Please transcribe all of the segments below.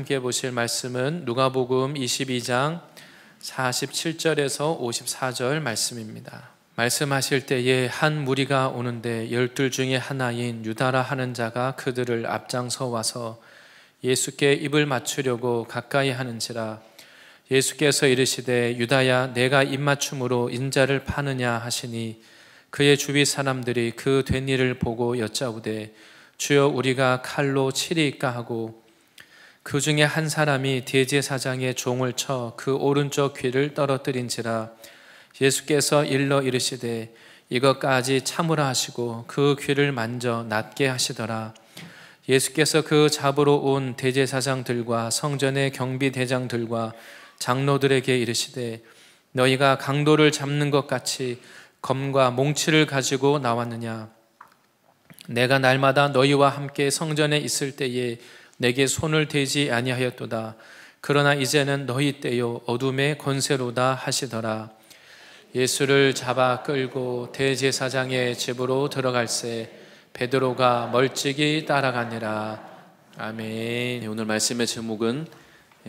함께 보실 말씀은 누가복음 22장 47절에서 54절 말씀입니다. 말씀하실 때에 한 무리가 오는데 12 중에 하나인 유다라 하는 자가 그들을 앞장서 와서 예수께 입을 맞추려고 가까이 하는지라 예수께서 이르시되 유다야 내가 입맞춤으로 인자를 파느냐 하시니 그의 주위 사람들이 그 된 일을 보고 여짜오되 주여 우리가 칼로 치리이까 하고 그 중에 한 사람이 대제사장의 종을 쳐 그 오른쪽 귀를 떨어뜨린지라 예수께서 일러 이르시되 이것까지 참으라 하시고 그 귀를 만져 낫게 하시더라. 예수께서 그 잡으러 온 대제사장들과 성전의 경비대장들과 장로들에게 이르시되 너희가 강도를 잡는 것 같이 검과 몽치를 가지고 나왔느냐? 내가 날마다 너희와 함께 성전에 있을 때에 내게 손을 대지 아니하였도다. 그러나 이제는 너희 때요 어둠의 권세로다 하시더라. 예수를 잡아 끌고 대제사장의 집으로 들어갈새 베드로가 멀찍이 따라가니라. 아멘. 오늘 말씀의 제목은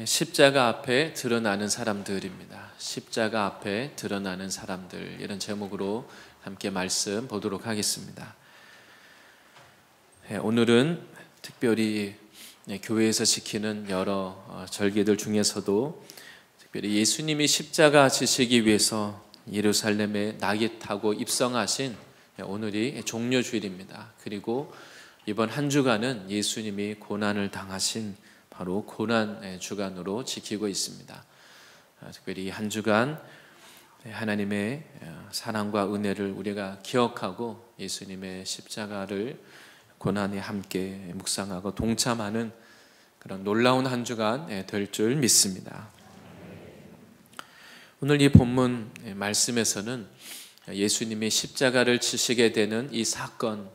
십자가 앞에 드러나는 사람들입니다. 십자가 앞에 드러나는 사람들, 이런 제목으로 함께 말씀 보도록 하겠습니다. 오늘은 특별히 교회에서 지키는 여러 절기들 중에서도 특별히 예수님이 십자가 지시기 위해서 예루살렘에 낙이 타고 입성하신 오늘이 종려주일입니다. 그리고 이번 한 주간은 예수님이 고난을 당하신 바로 고난 주간으로 지키고 있습니다. 특별히 한 주간 하나님의 사랑과 은혜를 우리가 기억하고 예수님의 십자가를 고난에 함께 묵상하고 동참하는 그런 놀라운 한 주간 될 줄 믿습니다. 오늘 이 본문 말씀에서는 예수님이 십자가를 지시게 되는 이 사건,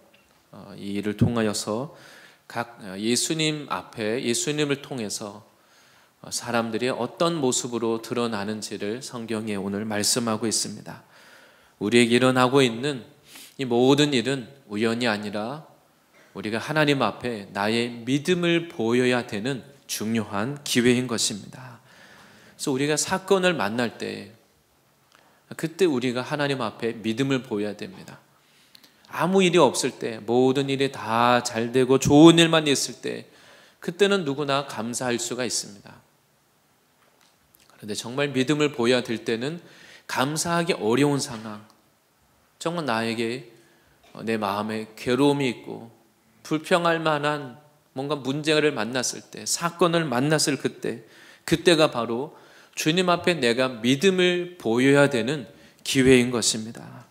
이 일을 통하여서 각 예수님 앞에 예수님을 통해서 사람들이 어떤 모습으로 드러나는지를 성경에 오늘 말씀하고 있습니다. 우리에게 일어나고 있는 이 모든 일은 우연이 아니라 우리가 하나님 앞에 나의 믿음을 보여야 되는 중요한 기회인 것입니다. 그래서 우리가 사건을 만날 때 그때 우리가 하나님 앞에 믿음을 보여야 됩니다. 아무 일이 없을 때, 모든 일이 다 잘 되고 좋은 일만 있을 때 그때는 누구나 감사할 수가 있습니다. 그런데 정말 믿음을 보여야 될 때는 감사하기 어려운 상황, 정말 나에게 내 마음에 괴로움이 있고 불평할 만한 뭔가 문제를 만났을 때, 사건을 만났을 그때가 바로 주님 앞에 내가 믿음을 보여야 되는 기회인 것입니다.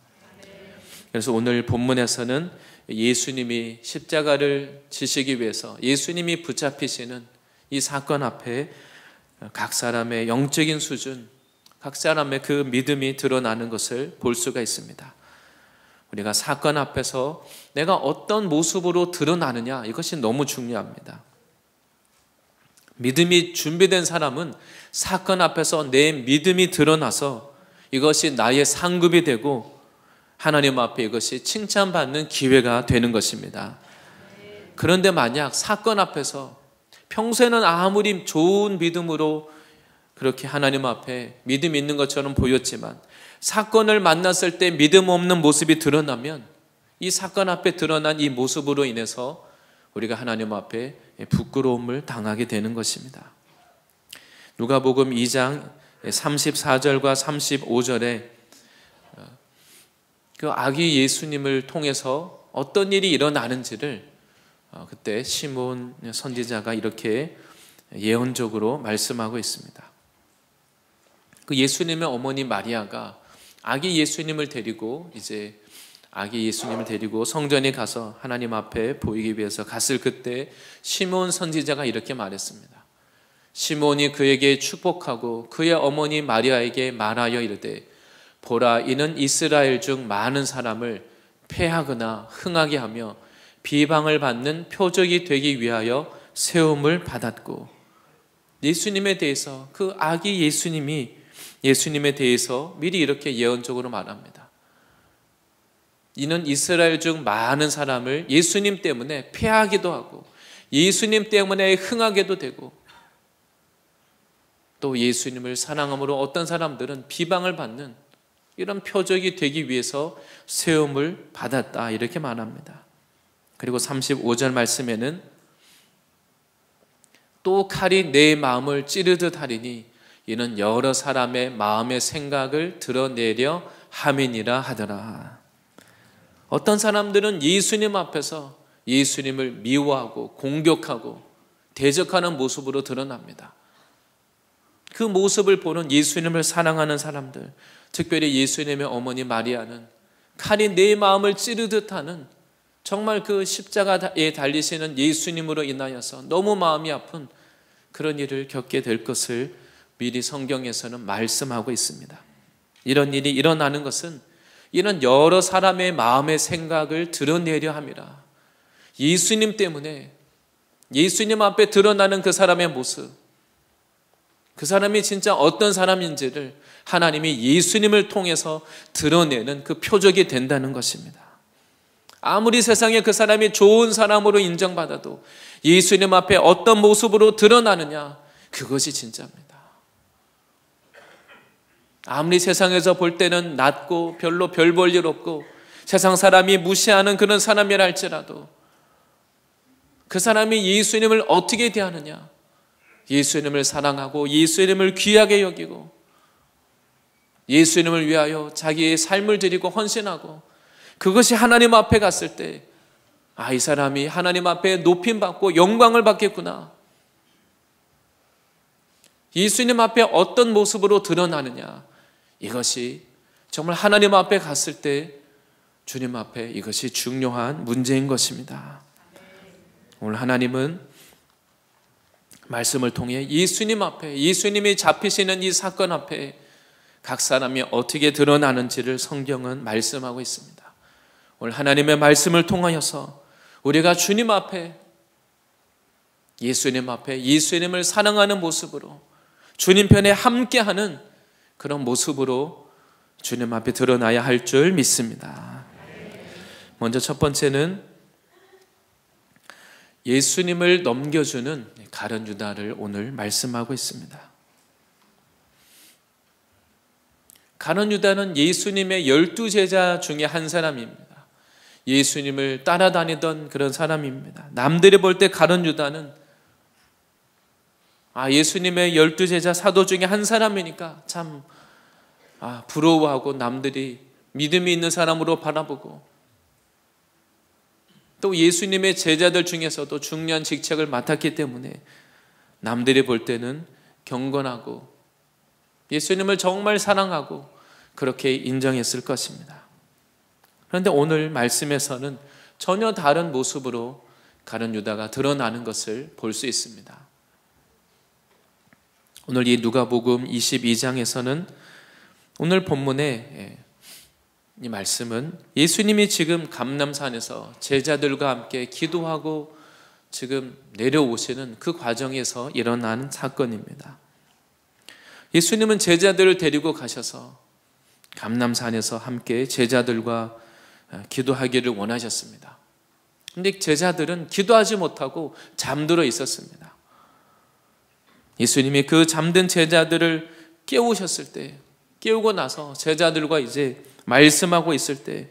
그래서 오늘 본문에서는 예수님이 십자가를 지시기 위해서 예수님이 붙잡히시는 이 사건 앞에 각 사람의 영적인 수준, 각 사람의 그 믿음이 드러나는 것을 볼 수가 있습니다. 우리가 사건 앞에서 내가 어떤 모습으로 드러나느냐, 이것이 너무 중요합니다. 믿음이 준비된 사람은 사건 앞에서 내 믿음이 드러나서 이것이 나의 상급이 되고 하나님 앞에 이것이 칭찬받는 기회가 되는 것입니다. 그런데 만약 사건 앞에서 평소에는 아무리 좋은 믿음으로 그렇게 하나님 앞에 믿음 있는 것처럼 보였지만 사건을 만났을 때 믿음 없는 모습이 드러나면 이 사건 앞에 드러난 이 모습으로 인해서 우리가 하나님 앞에 부끄러움을 당하게 되는 것입니다. 누가복음 2장 34절과 35절에 그 아기 예수님을 통해서 어떤 일이 일어나는지를 그때 시몬 선지자가 이렇게 예언적으로 말씀하고 있습니다. 그 예수님의 어머니 마리아가 아기 예수님을 데리고 성전에 가서 하나님 앞에 보이기 위해서 갔을 그때 시몬 선지자가 이렇게 말했습니다. 시몬이 그에게 축복하고 그의 어머니 마리아에게 말하여 이르되 보라 이는 이스라엘 중 많은 사람을 패하거나 흥하게 하며 비방을 받는 표적이 되기 위하여 세움을 받았고, 예수님에 대해서 그 아기 예수님에 대해서 미리 이렇게 예언적으로 말합니다. 이는 이스라엘 중 많은 사람을 예수님 때문에 패하기도 하고 예수님 때문에 흥하게도 되고 또 예수님을 사랑함으로 어떤 사람들은 비방을 받는 이런 표적이 되기 위해서 세움을 받았다, 이렇게 말합니다. 그리고 35절 말씀에는 또 칼이 내 마음을 찌르듯 하리니 이는 여러 사람의 마음의 생각을 드러내려 함이니라 하더라. 어떤 사람들은 예수님 앞에서 예수님을 미워하고 공격하고 대적하는 모습으로 드러납니다. 그 모습을 보는 예수님을 사랑하는 사람들, 특별히 예수님의 어머니 마리아는 칼이 내 마음을 찌르듯 하는, 정말 그 십자가에 달리시는 예수님으로 인하여서 너무 마음이 아픈 그런 일을 겪게 될 것을 미리 성경에서는 말씀하고 있습니다. 이런 일이 일어나는 것은 이런 여러 사람의 마음의 생각을 드러내려 함이라. 예수님 때문에, 예수님 앞에 드러나는 그 사람의 모습, 그 사람이 진짜 어떤 사람인지를 하나님이 예수님을 통해서 드러내는 그 표적이 된다는 것입니다. 아무리 세상에 그 사람이 좋은 사람으로 인정받아도 예수님 앞에 어떤 모습으로 드러나느냐, 그것이 진짜입니다. 아무리 세상에서 볼 때는 낮고 별로 별 볼 일 없고 세상 사람이 무시하는 그런 사람이라 할지라도 그 사람이 예수님을 어떻게 대하느냐, 예수님을 사랑하고 예수님을 귀하게 여기고 예수님을 위하여 자기의 삶을 드리고 헌신하고, 그것이 하나님 앞에 갔을 때 이 사람이 하나님 앞에 높임받고 영광을 받겠구나. 예수님 앞에 어떤 모습으로 드러나느냐, 이것이 정말 하나님 앞에 갔을 때 주님 앞에 이것이 중요한 문제인 것입니다. 오늘 하나님은 말씀을 통해 예수님 앞에, 예수님이 잡히시는 이 사건 앞에 각 사람이 어떻게 드러나는지를 성경은 말씀하고 있습니다. 오늘 하나님의 말씀을 통하여서 우리가 주님 앞에, 예수님 앞에 예수님을 사랑하는 모습으로 주님 편에 함께하는 그런 모습으로 주님 앞에 드러나야 할 줄 믿습니다. 먼저 첫 번째는 예수님을 넘겨주는 가룟 유다를 오늘 말씀하고 있습니다. 가룟 유다는 예수님의 12제자 중에 한 사람입니다. 예수님을 따라다니던 그런 사람입니다. 남들이 볼 때 가룟 유다는 예수님의 12제자 사도 중에 한 사람이니까 참 부러워하고 남들이 믿음이 있는 사람으로 바라보고, 또 예수님의 제자들 중에서도 중요한 직책을 맡았기 때문에 남들이 볼 때는 경건하고 예수님을 정말 사랑하고 그렇게 인정했을 것입니다. 그런데 오늘 말씀에서는 전혀 다른 모습으로 가룟 유다가 드러나는 것을 볼 수 있습니다. 오늘 이 누가복음 22장에서는 오늘 본문에 이 말씀은 예수님이 지금 감람산에서 제자들과 함께 기도하고 지금 내려오시는 그 과정에서 일어난 사건입니다. 예수님은 제자들을 데리고 가셔서 감람산에서 함께 제자들과 기도하기를 원하셨습니다. 그런데 제자들은 기도하지 못하고 잠들어 있었습니다. 예수님이 그 잠든 제자들을 깨우셨을 때, 깨우고 나서 제자들과 이제 말씀하고 있을 때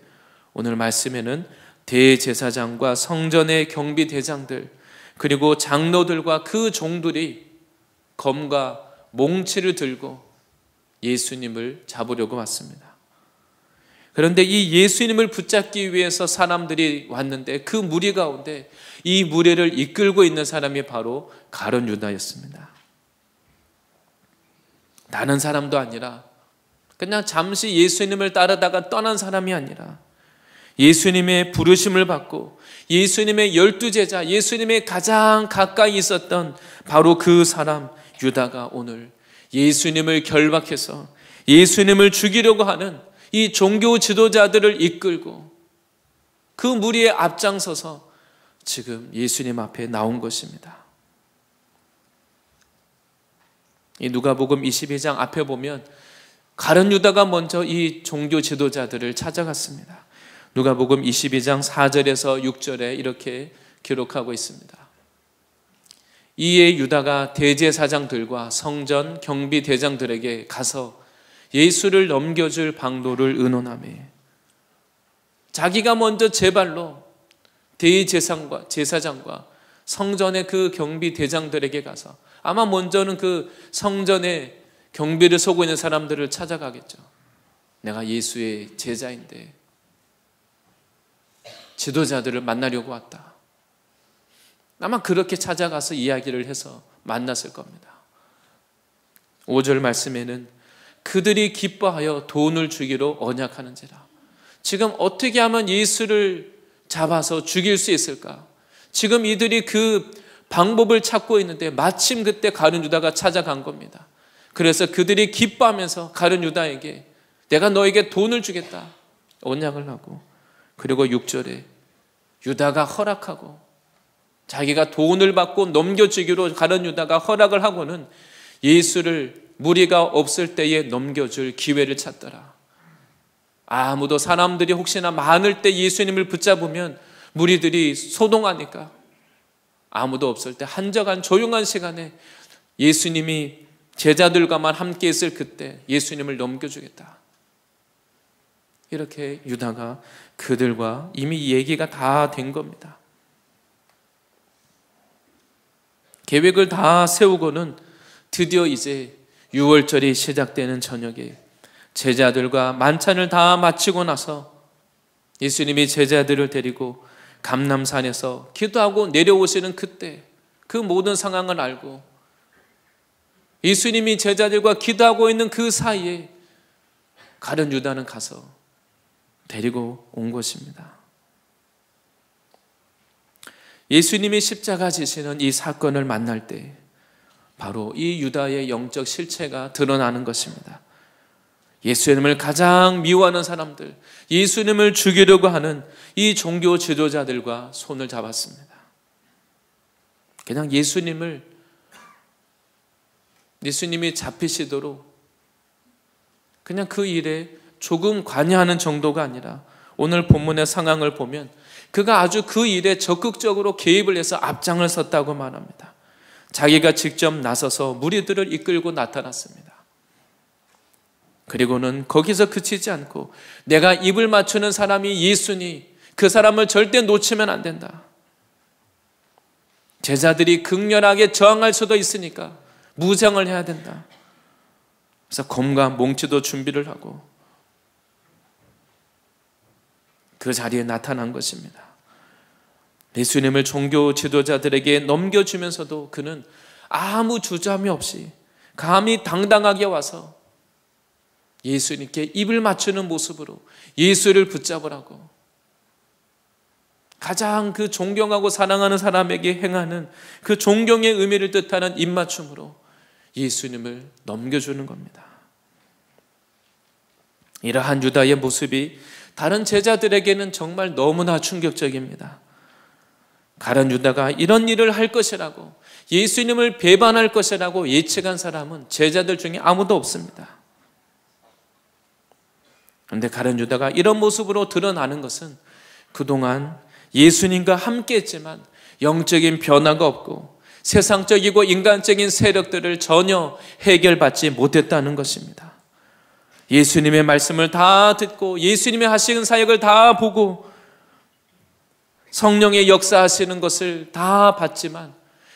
오늘 말씀에는 대제사장과 성전의 경비대장들 그리고 장로들과 그 종들이 검과 몽치를 들고 예수님을 잡으려고 왔습니다. 그런데 이 예수님을 붙잡기 위해서 사람들이 왔는데 그 무리 가운데 이 무리를 이끌고 있는 사람이 바로 가룟 유다였습니다. 다른 사람도 아니라 그냥 잠시 예수님을 따르다가 떠난 사람이 아니라 예수님의 부르심을 받고 예수님의 12제자, 예수님의 가장 가까이 있었던 바로 그 사람 유다가 오늘 예수님을 결박해서 예수님을 죽이려고 하는 이 종교 지도자들을 이끌고 그 무리에 앞장서서 지금 예수님 앞에 나온 것입니다. 이 누가복음 22장 앞에 보면 가룟 유다가 먼저 이 종교 지도자들을 찾아갔습니다. 누가복음 22장 4절에서 6절에 이렇게 기록하고 있습니다. 이에 유다가 대제사장들과 성전 경비대장들에게 가서 예수를 넘겨줄 방도를 의논하며 자기가 먼저 제 발로 대제사장과 성전의 그 경비대장들에게 가서 아마 먼저는 그 성전의 경비를 서고 있는 사람들을 찾아가겠죠. 내가 예수의 제자인데 지도자들을 만나려고 왔다. 아마 그렇게 찾아가서 이야기를 해서 만났을 겁니다. 5절 말씀에는 그들이 기뻐하여 돈을 주기로 언약하는지라. 지금 어떻게 하면 예수를 잡아서 죽일 수 있을까? 지금 이들이 그 방법을 찾고 있는데 마침 그때 가룟 유다가 찾아간 겁니다. 그래서 그들이 기뻐하면서 가룟 유다에게 내가 너에게 돈을 주겠다 언약을 하고, 그리고 6절에 유다가 허락하고 자기가 돈을 받고 넘겨주기로 가룟 유다가 허락을 하고는 예수를 무리가 없을 때에 넘겨줄 기회를 찾더라. 아무도, 사람들이 혹시나 많을 때 예수님을 붙잡으면 무리들이 소동하니까 아무도 없을 때 한적한 조용한 시간에 예수님이 제자들과만 함께 있을 그때 예수님을 넘겨주겠다. 이렇게 유다가 그들과 이미 얘기가 다 된 겁니다. 계획을 다 세우고는 드디어 이제 6월절이 시작되는 저녁에 제자들과 만찬을 다 마치고 나서 예수님이 제자들을 데리고 감람산에서 기도하고 내려오시는 그때 그 모든 상황을 알고 예수님이 제자들과 기도하고 있는 그 사이에 가룟 유다는 가서 데리고 온 것입니다. 예수님이 십자가 지시는 이 사건을 만날 때 바로 이 유다의 영적 실체가 드러나는 것입니다. 예수님을 가장 미워하는 사람들, 예수님을 죽이려고 하는 이 종교 지도자들과 손을 잡았습니다. 그냥 예수님이 잡히시도록 그냥 그 일에 조금 관여하는 정도가 아니라 오늘 본문의 상황을 보면 그가 아주 그 일에 적극적으로 개입을 해서 앞장을 섰다고 말합니다. 자기가 직접 나서서 무리들을 이끌고 나타났습니다. 그리고는 거기서 그치지 않고 내가 입을 맞추는 사람이 예수니 그 사람을 절대 놓치면 안 된다. 제자들이 극렬하게 저항할 수도 있으니까 무장을 해야 된다. 그래서 검과 몽치도 준비를 하고 그 자리에 나타난 것입니다. 예수님을 종교 지도자들에게 넘겨주면서도 그는 아무 주저함이 없이 감히 당당하게 와서 예수님께 입을 맞추는 모습으로 예수를 붙잡으라고, 가장 그 존경하고 사랑하는 사람에게 행하는 그 존경의 의미를 뜻하는 입맞춤으로 예수님을 넘겨주는 겁니다. 이러한 유다의 모습이 다른 제자들에게는 정말 너무나 충격적입니다. 가룟 유다가 이런 일을 할 것이라고, 예수님을 배반할 것이라고 예측한 사람은 제자들 중에 아무도 없습니다. 그런데 가룟 유다가 이런 모습으로 드러나는 것은 그동안 예수님과 함께 했지만 영적인 변화가 없고 세상적이고 인간적인 세력들을 전혀 해결받지 못했다는 것입니다. 예수님의 말씀을 다 듣고 예수님의 하시는 사역을 다 보고 성령의 역사하시는 것을 다 봤지만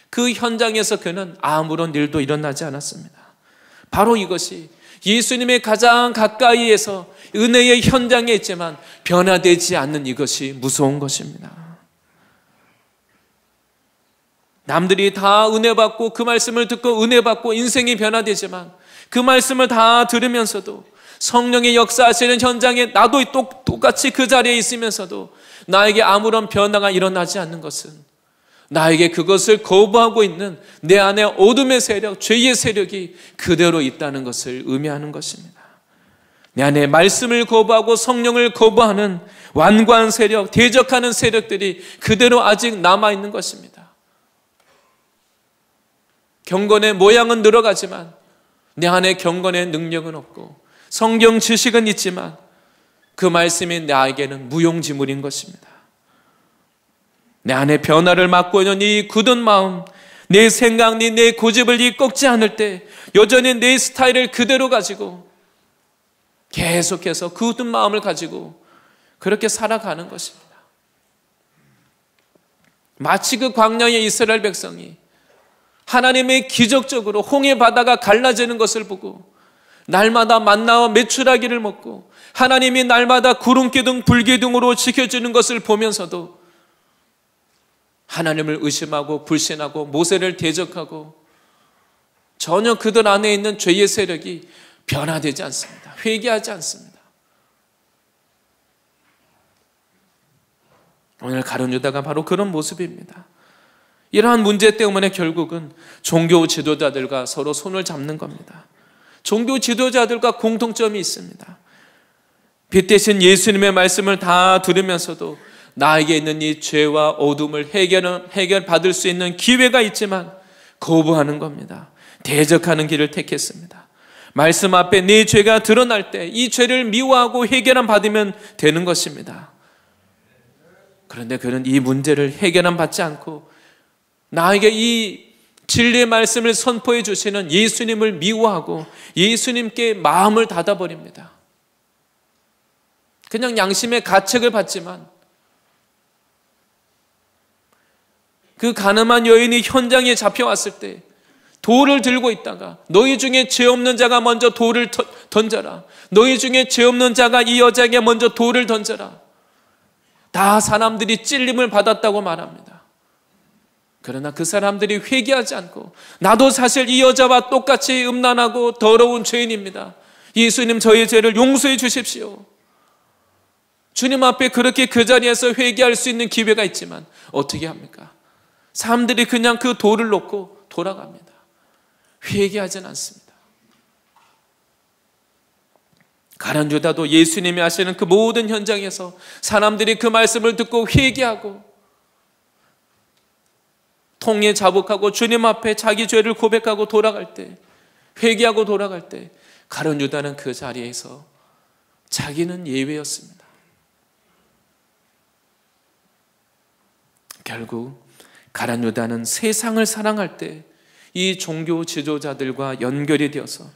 그 현장에서 그는 아무런 일도 일어나지 않았습니다. 바로 이것이 예수님의 가장 가까이에서 은혜의 현장에 있지만 변화되지 않는 이것이 무서운 것입니다. 남들이 다 은혜 받고 그 말씀을 듣고 은혜 받고 인생이 변화되지만 그 말씀을 다 들으면서도 성령의 역사하시는 현장에 나도 똑같이 그 자리에 있으면서도 나에게 아무런 변화가 일어나지 않는 것은 나에게 그것을 거부하고 있는 내 안에 어둠의 세력, 죄의 세력이 그대로 있다는 것을 의미하는 것입니다. 내 안에 말씀을 거부하고 성령을 거부하는 완고한 세력, 대적하는 세력들이 그대로 아직 남아있는 것입니다. 경건의 모양은 늘어가지만 내 안에 경건의 능력은 없고 성경 지식은 있지만 그 말씀이 나에게는 무용지물인 것입니다. 내 안에 변화를 막고 있는 이 굳은 마음, 내 생각, 내 고집을 꺾지 않을 때 여전히 내 스타일을 그대로 가지고 계속해서 굳은 마음을 가지고 그렇게 살아가는 것입니다. 마치 그 광야의 이스라엘 백성이 하나님의 기적적으로 홍해 바다가 갈라지는 것을 보고 날마다 만나와 메추라기를 먹고 하나님이 날마다 구름기둥 불기둥으로 지켜주는 것을 보면서도 하나님을 의심하고 불신하고 모세를 대적하고 전혀 그들 안에 있는 죄의 세력이 변화되지 않습니다. 회개하지 않습니다. 오늘 가룟 유다가 바로 그런 모습입니다. 이러한 문제 때문에 결국은 종교 지도자들과 서로 손을 잡는 겁니다. 종교 지도자들과 공통점이 있습니다. 빛 대신 예수님의 말씀을 다 들으면서도 나에게 있는 이 죄와 어둠을 해결받을 수 있는 기회가 있지만 거부하는 겁니다. 대적하는 길을 택했습니다. 말씀 앞에 내 죄가 드러날 때 이 죄를 미워하고 해결함 받으면 되는 것입니다. 그런데 그는 이 문제를 해결함 받지 않고 나에게 이 진리의 말씀을 선포해 주시는 예수님을 미워하고 예수님께 마음을 닫아버립니다. 그냥 양심의 가책을 받지만 그 가늠한 여인이 현장에 잡혀왔을 때 돌을 들고 있다가 너희 중에 죄 없는 자가 먼저 돌을 던져라. 너희 중에 죄 없는 자가 이 여자에게 먼저 돌을 던져라. 다 사람들이 찔림을 받았다고 말합니다. 그러나 그 사람들이 회개하지 않고 나도 사실 이 여자와 똑같이 음란하고 더러운 죄인입니다. 예수님 저의 죄를 용서해 주십시오. 주님 앞에 그렇게 그 자리에서 회개할 수 있는 기회가 있지만 어떻게 합니까? 사람들이 그냥 그 돌을 놓고 돌아갑니다. 회개하지는 않습니다. 가룟 유다도 예수님이 하시는 그 모든 현장에서 사람들이 그 말씀을 듣고 회개하고 통에 자복하고 주님 앞에 자기 죄를 고백하고 돌아갈 때, 회개하고 돌아갈 때 가룟 유다는 그 자리에서 자기는 예외였습니다. 결국 가룟 유다는 세상을 사랑할 때 이 종교 지도자들과 연결이 되어서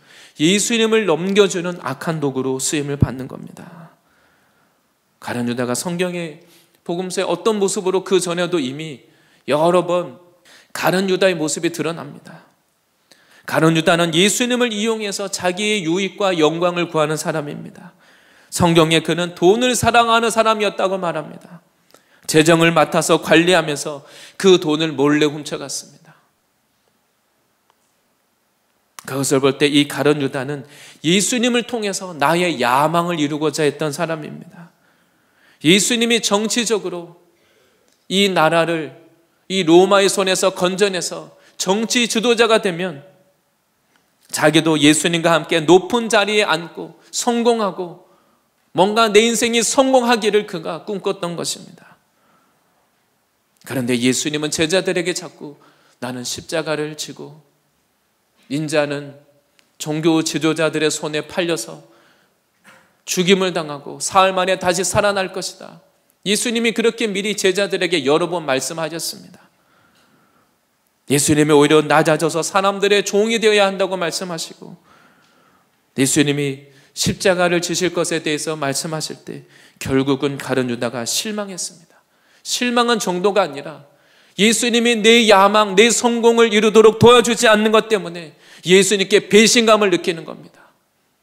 예수님을 넘겨주는 악한 도구로 쓰임을 받는 겁니다. 가룟 유다가 성경의 복음서에 어떤 모습으로 그 전에도 이미 여러 번 가룟 유다의 모습이 드러납니다. 가룟 유다는 예수님을 이용해서 자기의 유익과 영광을 구하는 사람입니다. 성경에 그는 돈을 사랑하는 사람이었다고 말합니다. 재정을 맡아서 관리하면서 그 돈을 몰래 훔쳐갔습니다. 그것을 볼 때 이 가룟 유다는 예수님을 통해서 나의 야망을 이루고자 했던 사람입니다. 예수님이 정치적으로 이 나라를 이 로마의 손에서 건져내서 정치 지도자가 되면 자기도 예수님과 함께 높은 자리에 앉고 성공하고 뭔가 내 인생이 성공하기를 그가 꿈꿨던 것입니다. 그런데 예수님은 제자들에게 자꾸 나는 십자가를 지고 인자는 종교 지도자들의 손에 팔려서 죽임을 당하고 사흘 만에 다시 살아날 것이다. 예수님이 그렇게 미리 제자들에게 여러 번 말씀하셨습니다. 예수님이 오히려 낮아져서 사람들의 종이 되어야 한다고 말씀하시고 예수님이 십자가를 지실 것에 대해서 말씀하실 때 결국은 가룟 유다가 실망했습니다. 실망한 정도가 아니라 예수님이 내 야망, 내 성공을 이루도록 도와주지 않는 것 때문에 예수님께 배신감을 느끼는 겁니다.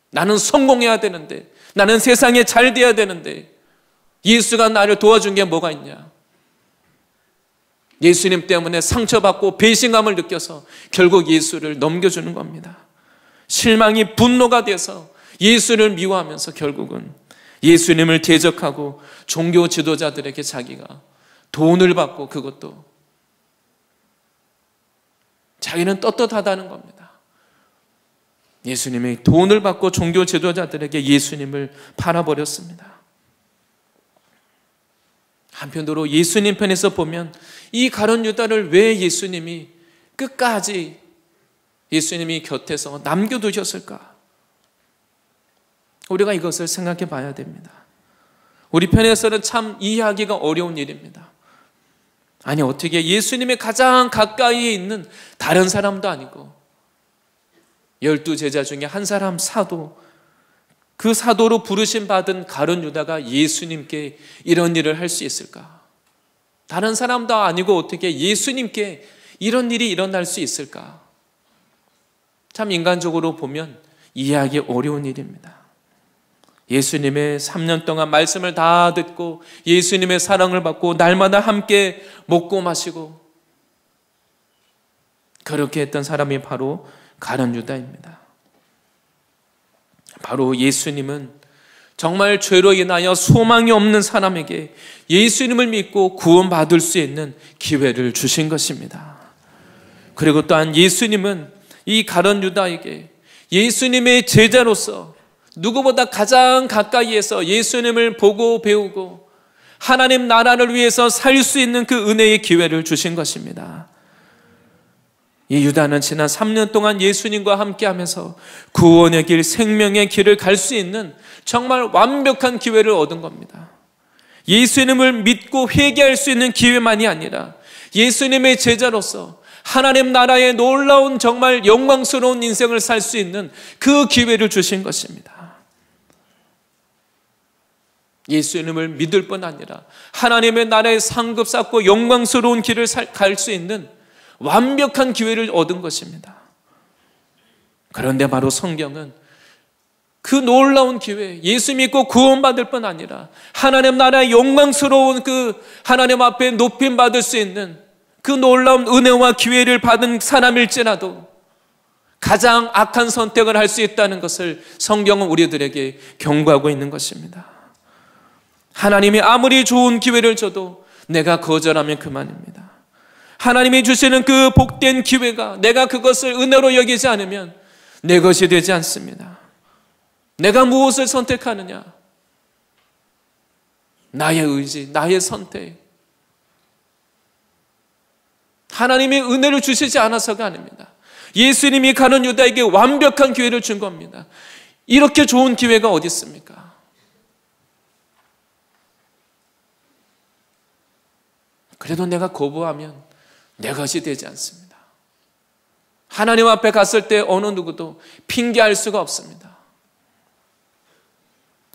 나는 성공해야 되는데, 나는 세상에 잘 돼야 되는데 예수가 나를 도와준 게 뭐가 있냐? 예수님 때문에 상처받고 배신감을 느껴서 결국 예수를 넘겨주는 겁니다. 실망이 분노가 돼서 예수를 미워하면서 결국은 예수님을 대적하고 종교 지도자들에게 자기가 돈을 받고 그것도 자기는 떳떳하다는 겁니다. 예수님이 돈을 받고 종교 지도자들에게 예수님을 팔아버렸습니다. 한편으로 예수님 편에서 보면 이 가룟 유다를 왜 예수님이 끝까지 예수님이 곁에서 남겨두셨을까? 우리가 이것을 생각해 봐야 됩니다. 우리 편에서는 참 이해하기가 어려운 일입니다. 아니 어떻게 예수님의 가장 가까이에 있는 다른 사람도 아니고 12제자 중에 한 사람 사도, 그 사도로 부르심 받은 가룟 유다가 예수님께 이런 일을 할 수 있을까? 다른 사람도 아니고 어떻게 예수님께 이런 일이 일어날 수 있을까? 참 인간적으로 보면 이해하기 어려운 일입니다. 예수님의 3년 동안 말씀을 다 듣고 예수님의 사랑을 받고 날마다 함께 먹고 마시고 그렇게 했던 사람이 바로 가룟 유다입니다. 바로 예수님은 정말 죄로 인하여 소망이 없는 사람에게 예수님을 믿고 구원받을 수 있는 기회를 주신 것입니다. 그리고 또한 예수님은 이 가룟 유다에게 예수님의 제자로서 누구보다 가장 가까이에서 예수님을 보고 배우고 하나님 나라를 위해서 살 수 있는 그 은혜의 기회를 주신 것입니다. 이 유다는 지난 3년 동안 예수님과 함께하면서 구원의 길, 생명의 길을 갈 수 있는 정말 완벽한 기회를 얻은 겁니다. 예수님을 믿고 회개할 수 있는 기회만이 아니라 예수님의 제자로서 하나님 나라의 놀라운 정말 영광스러운 인생을 살 수 있는 그 기회를 주신 것입니다. 예수님을 믿을 뿐 아니라 하나님의 나라의 상급 쌓고 영광스러운 길을 갈 수 있는 완벽한 기회를 얻은 것입니다. 그런데 바로 성경은 그 놀라운 기회, 예수 믿고 구원받을 뿐 아니라 하나님 나라의 영광스러운 그 하나님 앞에 높임 받을 수 있는 그 놀라운 은혜와 기회를 받은 사람일지라도 가장 악한 선택을 할 수 있다는 것을 성경은 우리들에게 경고하고 있는 것입니다. 하나님이 아무리 좋은 기회를 줘도 내가 거절하면 그만입니다. 하나님이 주시는 그 복된 기회가 내가 그것을 은혜로 여기지 않으면 내 것이 되지 않습니다. 내가 무엇을 선택하느냐? 나의 의지, 나의 선택. 하나님이 은혜를 주시지 않아서가 아닙니다. 예수님이 가룟 유다에게 완벽한 기회를 준 겁니다. 이렇게 좋은 기회가 어디 있습니까? 그래도 내가 거부하면 내 것이 되지 않습니다. 하나님 앞에 갔을 때 어느 누구도 핑계할 수가 없습니다.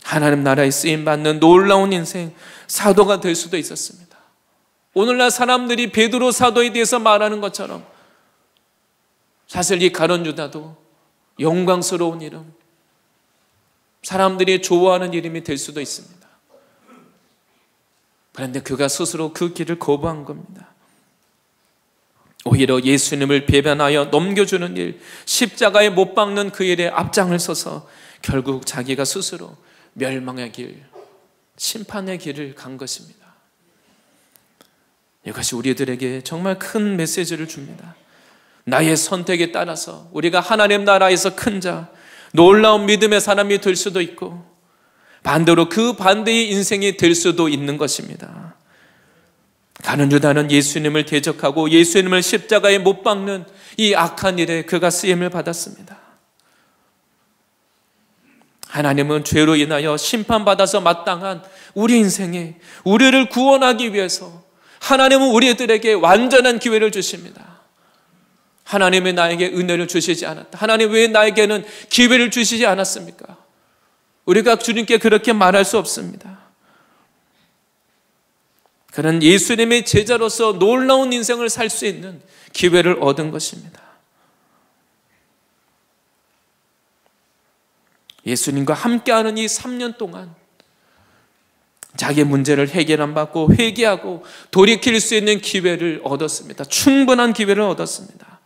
하나님 나라에 쓰임받는 놀라운 인생, 사도가 될 수도 있었습니다. 오늘날 사람들이 베드로 사도에 대해서 말하는 것처럼 사실 이 가룟 유다도 영광스러운 이름, 사람들이 좋아하는 이름이 될 수도 있습니다. 그런데 그가 스스로 그 길을 거부한 겁니다. 오히려 예수님을 배반하여 넘겨주는 일, 십자가에 못 박는 그 일에 앞장을 서서 결국 자기가 스스로 멸망의 길, 심판의 길을 간 것입니다. 이것이 우리들에게 정말 큰 메시지를 줍니다. 나의 선택에 따라서 우리가 하나님 나라에서 큰 자, 놀라운 믿음의 사람이 될 수도 있고 반대로 그 반대의 인생이 될 수도 있는 것입니다. 가룟 유다는 예수님을 대적하고 예수님을 십자가에 못 박는 이 악한 일에 그가 쓰임을 받았습니다. 하나님은 죄로 인하여 심판받아서 마땅한 우리 인생에 우리를 구원하기 위해서 하나님은 우리들에게 완전한 기회를 주십니다. 하나님이 나에게 은혜를 주시지 않았다. 하나님 왜 나에게는 기회를 주시지 않았습니까? 우리가 주님께 그렇게 말할 수 없습니다. 그는 예수님의 제자로서 놀라운 인생을 살 수 있는 기회를 얻은 것입니다. 예수님과 함께하는 이 3년 동안 자기의 문제를 해결 안 받고 회개하고 돌이킬 수 있는 기회를 얻었습니다. 충분한 기회를 얻었습니다.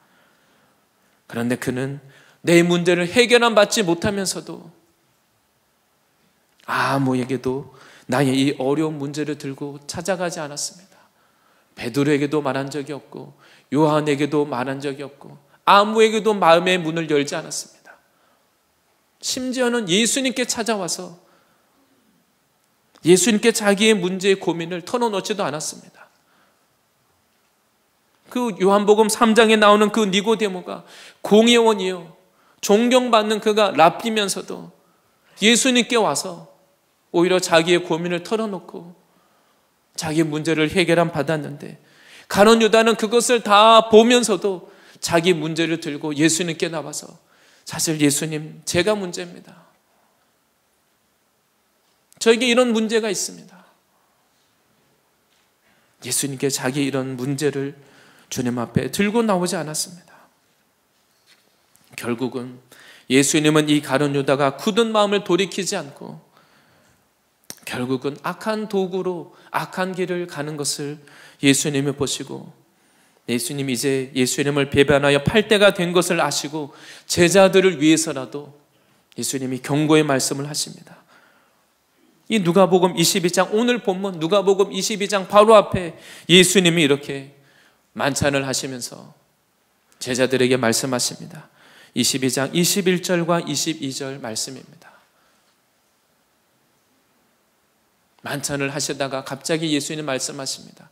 그런데 그는 내 문제를 해결 안 받지 못하면서도 아무에게도 나의 이 어려운 문제를 들고 찾아가지 않았습니다. 베드로에게도 말한 적이 없고 요한에게도 말한 적이 없고 아무에게도 마음의 문을 열지 않았습니다. 심지어는 예수님께 찾아와서 예수님께 자기의 문제의 고민을 털어놓지도 않았습니다. 그 요한복음 3장에 나오는 그 니고데모가 공회원이요 존경받는 그가 랍비면서도 예수님께 와서 오히려 자기의 고민을 털어놓고 자기의 문제를 해결한 받았는데 가룟 유다는 그것을 다 보면서도 자기 문제를 들고 예수님께 나와서 사실 예수님, 제가 문제입니다. 저에게 이런 문제가 있습니다. 예수님께 자기 이런 문제를 주님 앞에 들고 나오지 않았습니다. 결국은 예수님은 이 가룟 유다가 굳은 마음을 돌이키지 않고 결국은 악한 도구로 악한 길을 가는 것을 예수님이 보시고 예수님이 이제 예수님을 배반하여 팔 때가 된 것을 아시고 제자들을 위해서라도 예수님이 경고의 말씀을 하십니다. 이 누가복음 22장, 오늘 본문 누가복음 22장 바로 앞에 예수님이 이렇게 만찬을 하시면서 제자들에게 말씀하십니다. 22장 21절과 22절 말씀입니다. 만찬을 하시다가 갑자기 예수님 말씀하십니다.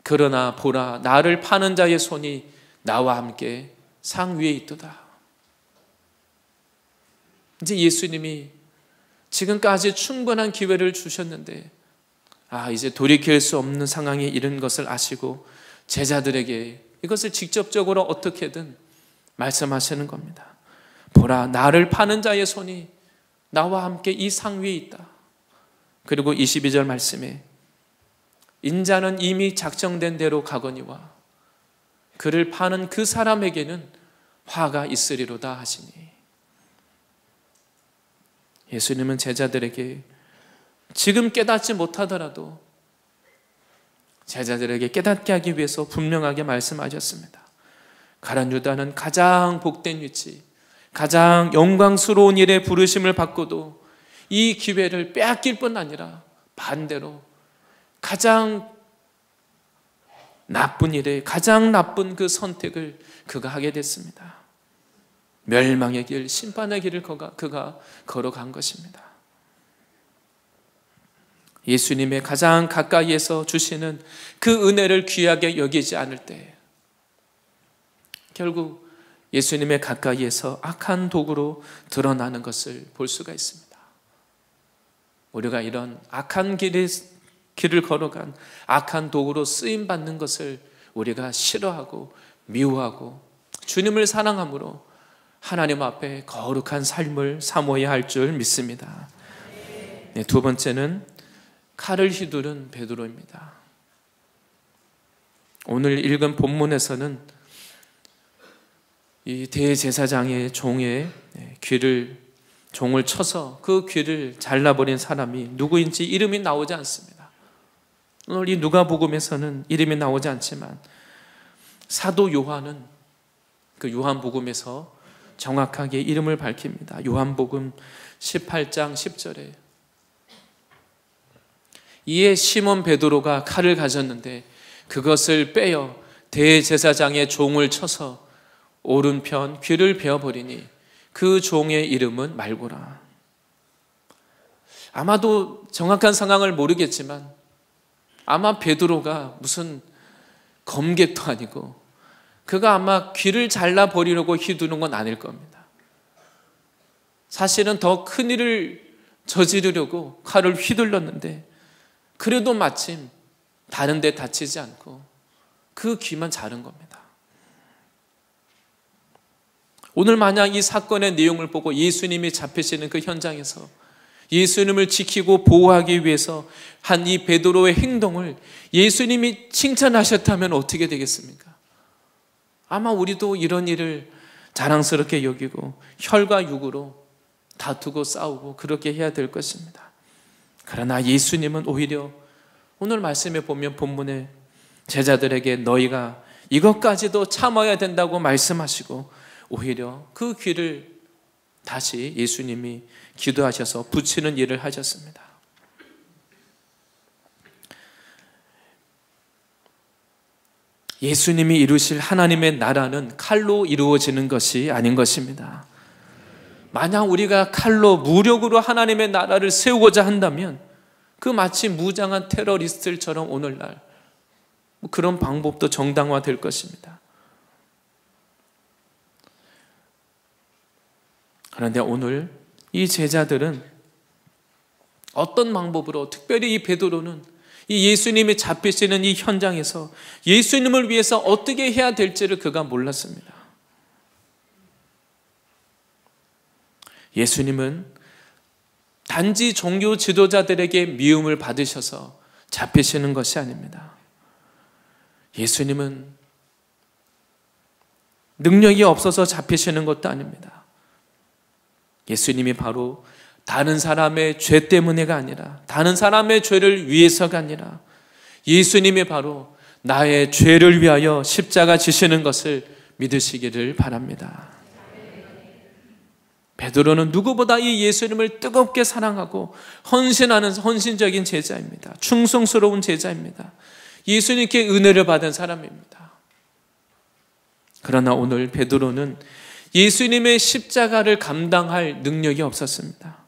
그러나 보라, 나를 파는 자의 손이 나와 함께 상 위에 있도다. 이제 예수님이 지금까지 충분한 기회를 주셨는데 이제 돌이킬 수 없는 상황에 이른 것을 아시고 제자들에게 이것을 직접적으로 어떻게든 말씀하시는 겁니다. 보라, 나를 파는 자의 손이 나와 함께 이 상 위에 있다. 그리고 22절 말씀에 인자는 이미 작정된 대로 가거니와 그를 파는 그 사람에게는 화가 있으리로다 하시니, 예수님은 제자들에게 지금 깨닫지 못하더라도 제자들에게 깨닫게 하기 위해서 분명하게 말씀하셨습니다. 가룟 유다는 가장 복된 위치, 가장 영광스러운 일에 부르심을 받고도 이 기회를 빼앗길 뿐 아니라 반대로 가장 나쁜 일에 가장 나쁜 그 선택을 그가 하게 됐습니다. 멸망의 길, 심판의 길을 그가 걸어간 것입니다. 예수님의 가장 가까이에서 주시는 그 은혜를 귀하게 여기지 않을 때 결국 예수님의 가까이에서 악한 도구로 드러나는 것을 볼 수가 있습니다. 우리가 이런 악한 길을 걸어간 악한 도구로 쓰임받는 것을 우리가 싫어하고 미워하고 주님을 사랑함으로 하나님 앞에 거룩한 삶을 사모해야 할 줄 믿습니다. 네, 두 번째는 칼을 휘두른 베드로입니다. 오늘 읽은 본문에서는 이 대제사장의 종의 종을 쳐서 그 귀를 잘라버린 사람이 누구인지 이름이 나오지 않습니다. 오늘 이 누가복음에서는 이름이 나오지 않지만 사도 요한은 그 요한복음에서 정확하게 이름을 밝힙니다. 요한복음 18장 10절에 이에 시몬 베드로가 칼을 가졌는데 그것을 빼어 대제사장의 종을 쳐서 오른편 귀를 베어버리니 그 종의 이름은 말고라. 아마도 정확한 상황을 모르겠지만 아마 베드로가 무슨 검객도 아니고 그가 아마 귀를 잘라버리려고 휘두른 건 아닐 겁니다. 사실은 더 큰 일을 저지르려고 칼을 휘둘렀는데 그래도 마침 다른 데 다치지 않고 그 귀만 자른 겁니다. 오늘 만약 이 사건의 내용을 보고 예수님이 잡히시는 그 현장에서 예수님을 지키고 보호하기 위해서 한 이 베드로의 행동을 예수님이 칭찬하셨다면 어떻게 되겠습니까? 아마 우리도 이런 일을 자랑스럽게 여기고 혈과 육으로 다투고 싸우고 그렇게 해야 될 것입니다. 그러나 예수님은 오히려 오늘 말씀에 보면 본문에 제자들에게 너희가 이것까지도 참아야 된다고 말씀하시고 오히려 그 귀를 다시 예수님이 기도하셔서 붙이는 일을 하셨습니다. 예수님이 이루실 하나님의 나라는 칼로 이루어지는 것이 아닌 것입니다. 만약 우리가 칼로 무력으로 하나님의 나라를 세우고자 한다면 그 마치 무장한 테러리스트들처럼 오늘날 그런 방법도 정당화될 것입니다. 그런데 오늘 이 제자들은 어떤 방법으로, 특별히 이 베드로는 이 예수님이 잡히시는 이 현장에서 예수님을 위해서 어떻게 해야 될지를 그가 몰랐습니다. 예수님은 단지 종교 지도자들에게 미움을 받으셔서 잡히시는 것이 아닙니다. 예수님은 능력이 없어서 잡히시는 것도 아닙니다. 예수님이 바로 다른 사람의 죄 때문에가 아니라, 다른 사람의 죄를 위해서가 아니라 예수님이 바로 나의 죄를 위하여 십자가 지시는 것을 믿으시기를 바랍니다. 베드로는 누구보다 이 예수님을 뜨겁게 사랑하고 헌신하는 헌신적인 제자입니다. 충성스러운 제자입니다. 예수님께 은혜를 받은 사람입니다. 그러나 오늘 베드로는 예수님의 십자가를 감당할 능력이 없었습니다.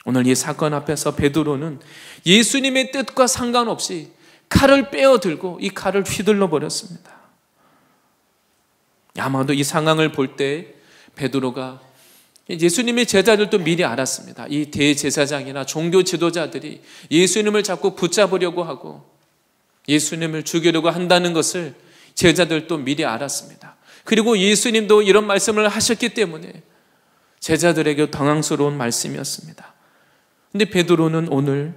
오늘 이 사건 앞에서 베드로는 예수님의 뜻과 상관없이 칼을 빼어들고 이 칼을 휘둘러 버렸습니다. 아마도 이 상황을 볼 때 베드로가 예수님의 제자들도 미리 알았습니다. 이 대제사장이나 종교 지도자들이 예수님을 자꾸 붙잡으려고 하고 예수님을 죽이려고 한다는 것을 제자들도 미리 알았습니다. 그리고 예수님도 이런 말씀을 하셨기 때문에 제자들에게 당황스러운 말씀이었습니다. 근데 베드로는 오늘,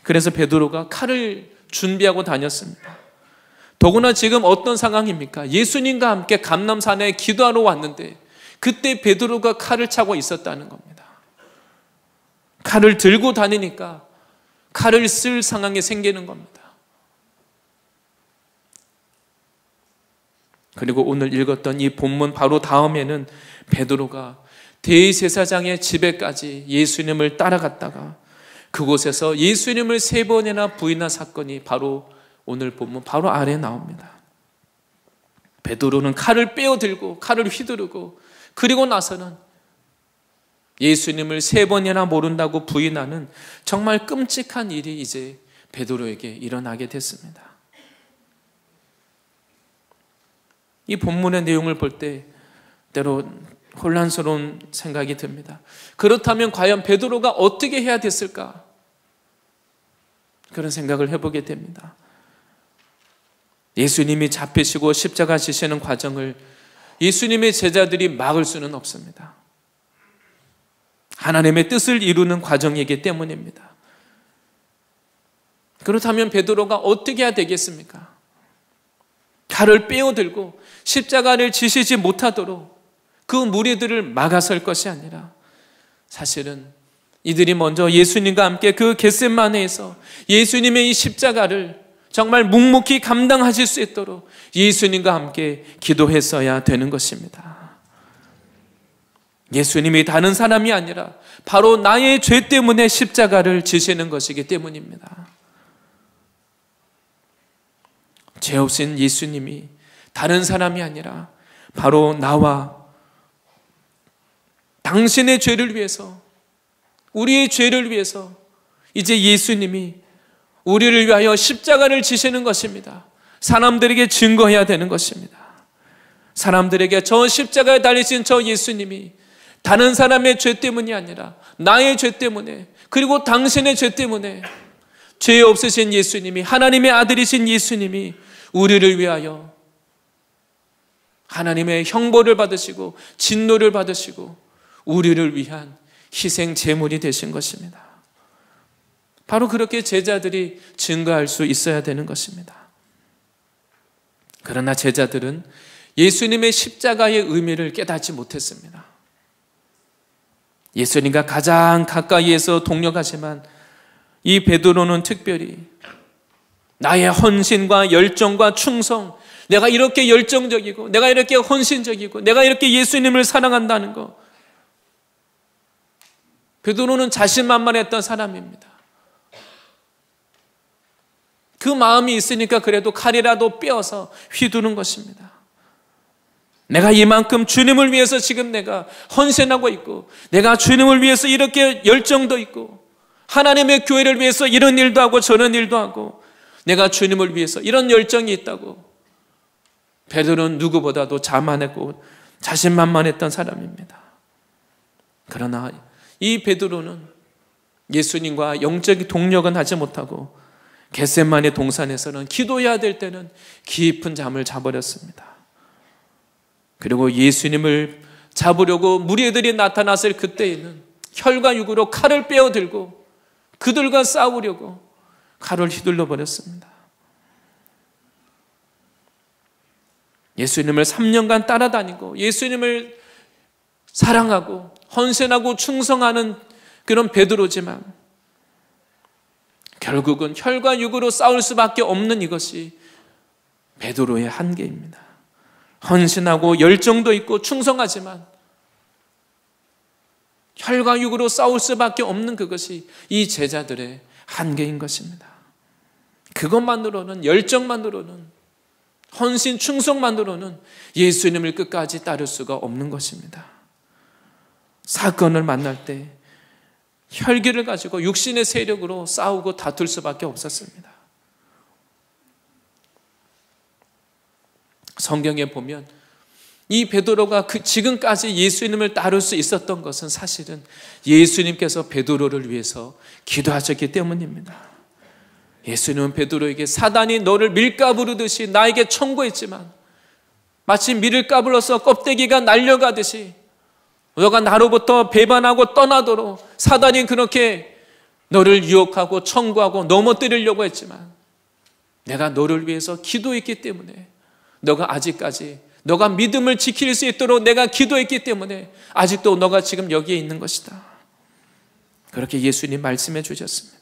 그래서 베드로가 칼을 준비하고 다녔습니다. 더구나 지금 어떤 상황입니까? 예수님과 함께 감람산에 기도하러 왔는데 그때 베드로가 칼을 차고 있었다는 겁니다. 칼을 들고 다니니까 칼을 쓸 상황이 생기는 겁니다. 그리고 오늘 읽었던 이 본문 바로 다음에는 베드로가 대제사장의 집에까지 예수님을 따라갔다가 그곳에서 예수님을 3번이나 부인한 사건이 바로 오늘 본문 바로 아래에 나옵니다. 베드로는 칼을 빼어들고 칼을 휘두르고 그리고 나서는 예수님을 3번이나 모른다고 부인하는 정말 끔찍한 일이 이제 베드로에게 일어나게 됐습니다. 이 본문의 내용을 볼 때 때로 혼란스러운 생각이 듭니다. 그렇다면 과연 베드로가 어떻게 해야 됐을까? 그런 생각을 해보게 됩니다. 예수님이 잡히시고 십자가 지시는 과정을 예수님의 제자들이 막을 수는 없습니다. 하나님의 뜻을 이루는 과정이기 때문입니다. 그렇다면 베드로가 어떻게 해야 되겠습니까? 칼을 빼어들고 십자가를 지시지 못하도록 그 무리들을 막아설 것이 아니라 사실은 이들이 먼저 예수님과 함께 그 겟세마네에서 예수님의 이 십자가를 정말 묵묵히 감당하실 수 있도록 예수님과 함께 기도했어야 되는 것입니다. 예수님이 다른 사람이 아니라 바로 나의 죄 때문에 십자가를 지시는 것이기 때문입니다. 죄 없인 예수님이 다른 사람이 아니라 바로 나와 당신의 죄를 위해서, 우리의 죄를 위해서 이제 예수님이 우리를 위하여 십자가를 지시는 것입니다. 사람들에게 증거해야 되는 것입니다. 사람들에게 저 십자가에 달리신 저 예수님이 다른 사람의 죄 때문이 아니라 나의 죄 때문에, 그리고 당신의 죄 때문에 죄 없으신 예수님이, 하나님의 아들이신 예수님이 우리를 위하여 하나님의 형벌을 받으시고 진노를 받으시고 우리를 위한 희생 제물이 되신 것입니다. 바로 그렇게 제자들이 증거할 수 있어야 되는 것입니다. 그러나 제자들은 예수님의 십자가의 의미를 깨닫지 못했습니다. 예수님과 가장 가까이에서 동력하지만 이 베드로는 특별히 나의 헌신과 열정과 충성, 내가 이렇게 열정적이고 내가 이렇게 헌신적이고 내가 이렇게 예수님을 사랑한다는 것, 베드로는 자신만만했던 사람입니다. 그 마음이 있으니까 그래도 칼이라도 빼어서 휘두른 것입니다. 내가 이만큼 주님을 위해서 지금 내가 헌신하고 있고, 내가 주님을 위해서 이렇게 열정도 있고, 하나님의 교회를 위해서 이런 일도 하고 저런 일도 하고, 내가 주님을 위해서 이런 열정이 있다고. 베드로는 누구보다도 자만했고 자신만만했던 사람입니다. 그러나 이 베드로는 예수님과 영적인 동력은 하지 못하고 겟세마네 동산에서는 기도해야 될 때는 깊은 잠을 자버렸습니다. 그리고 예수님을 잡으려고 무리들이 나타났을 그때에는 혈과 육으로 칼을 빼어들고 그들과 싸우려고 칼을 휘둘러 버렸습니다. 예수님을 3년간 따라다니고 예수님을 사랑하고 헌신하고 충성하는 그런 베드로지만 결국은 혈과 육으로 싸울 수밖에 없는 이것이 베드로의 한계입니다. 헌신하고 열정도 있고 충성하지만 혈과 육으로 싸울 수밖에 없는 그것이 이 제자들의 한계인 것입니다. 그것만으로는, 열정만으로는, 헌신 충성만으로는 예수님을 끝까지 따를 수가 없는 것입니다. 사건을 만날 때 혈기를 가지고 육신의 세력으로 싸우고 다툴 수밖에 없었습니다. 성경에 보면 이 베드로가 지금까지 예수님을 따를 수 있었던 것은 사실은 예수님께서 베드로를 위해서 기도하셨기 때문입니다. 예수님은 베드로에게 사단이 너를 밀가 부르듯이 나에게 청구했지만 마치 밀을 까불어서 껍데기가 날려가듯이 너가 나로부터 배반하고 떠나도록 사단이 그렇게 너를 유혹하고 청구하고 넘어뜨리려고 했지만 내가 너를 위해서 기도했기 때문에 너가 아직까지 너가 믿음을 지킬 수 있도록 내가 기도했기 때문에 아직도 너가 지금 여기에 있는 것이다. 그렇게 예수님 말씀해 주셨습니다.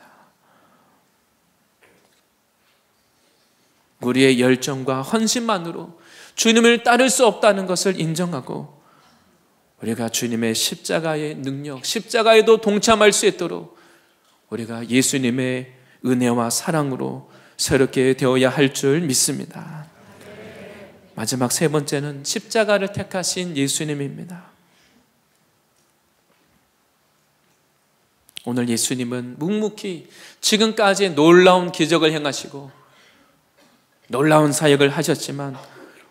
우리의 열정과 헌신만으로 주님을 따를 수 없다는 것을 인정하고 우리가 주님의 십자가의 능력, 십자가에도 동참할 수 있도록 우리가 예수님의 은혜와 사랑으로 새롭게 되어야 할 줄 믿습니다. 마지막 세 번째는 십자가를 택하신 예수님입니다. 오늘 예수님은 묵묵히 지금까지 놀라운 기적을 행하시고 놀라운 사역을 하셨지만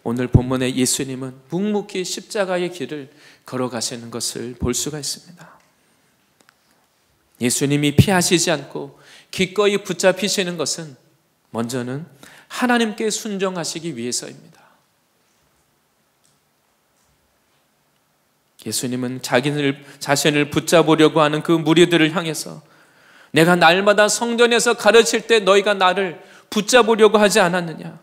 오늘 본문의 예수님은 묵묵히 십자가의 길을 걸어가시는 것을 볼 수가 있습니다. 예수님이 피하시지 않고 기꺼이 붙잡히시는 것은 먼저는 하나님께 순종하시기 위해서입니다. 예수님은 자신을 붙잡으려고 하는 그 무리들을 향해서 내가 날마다 성전에서 가르칠 때 너희가 나를 붙잡으려고 하지 않았느냐?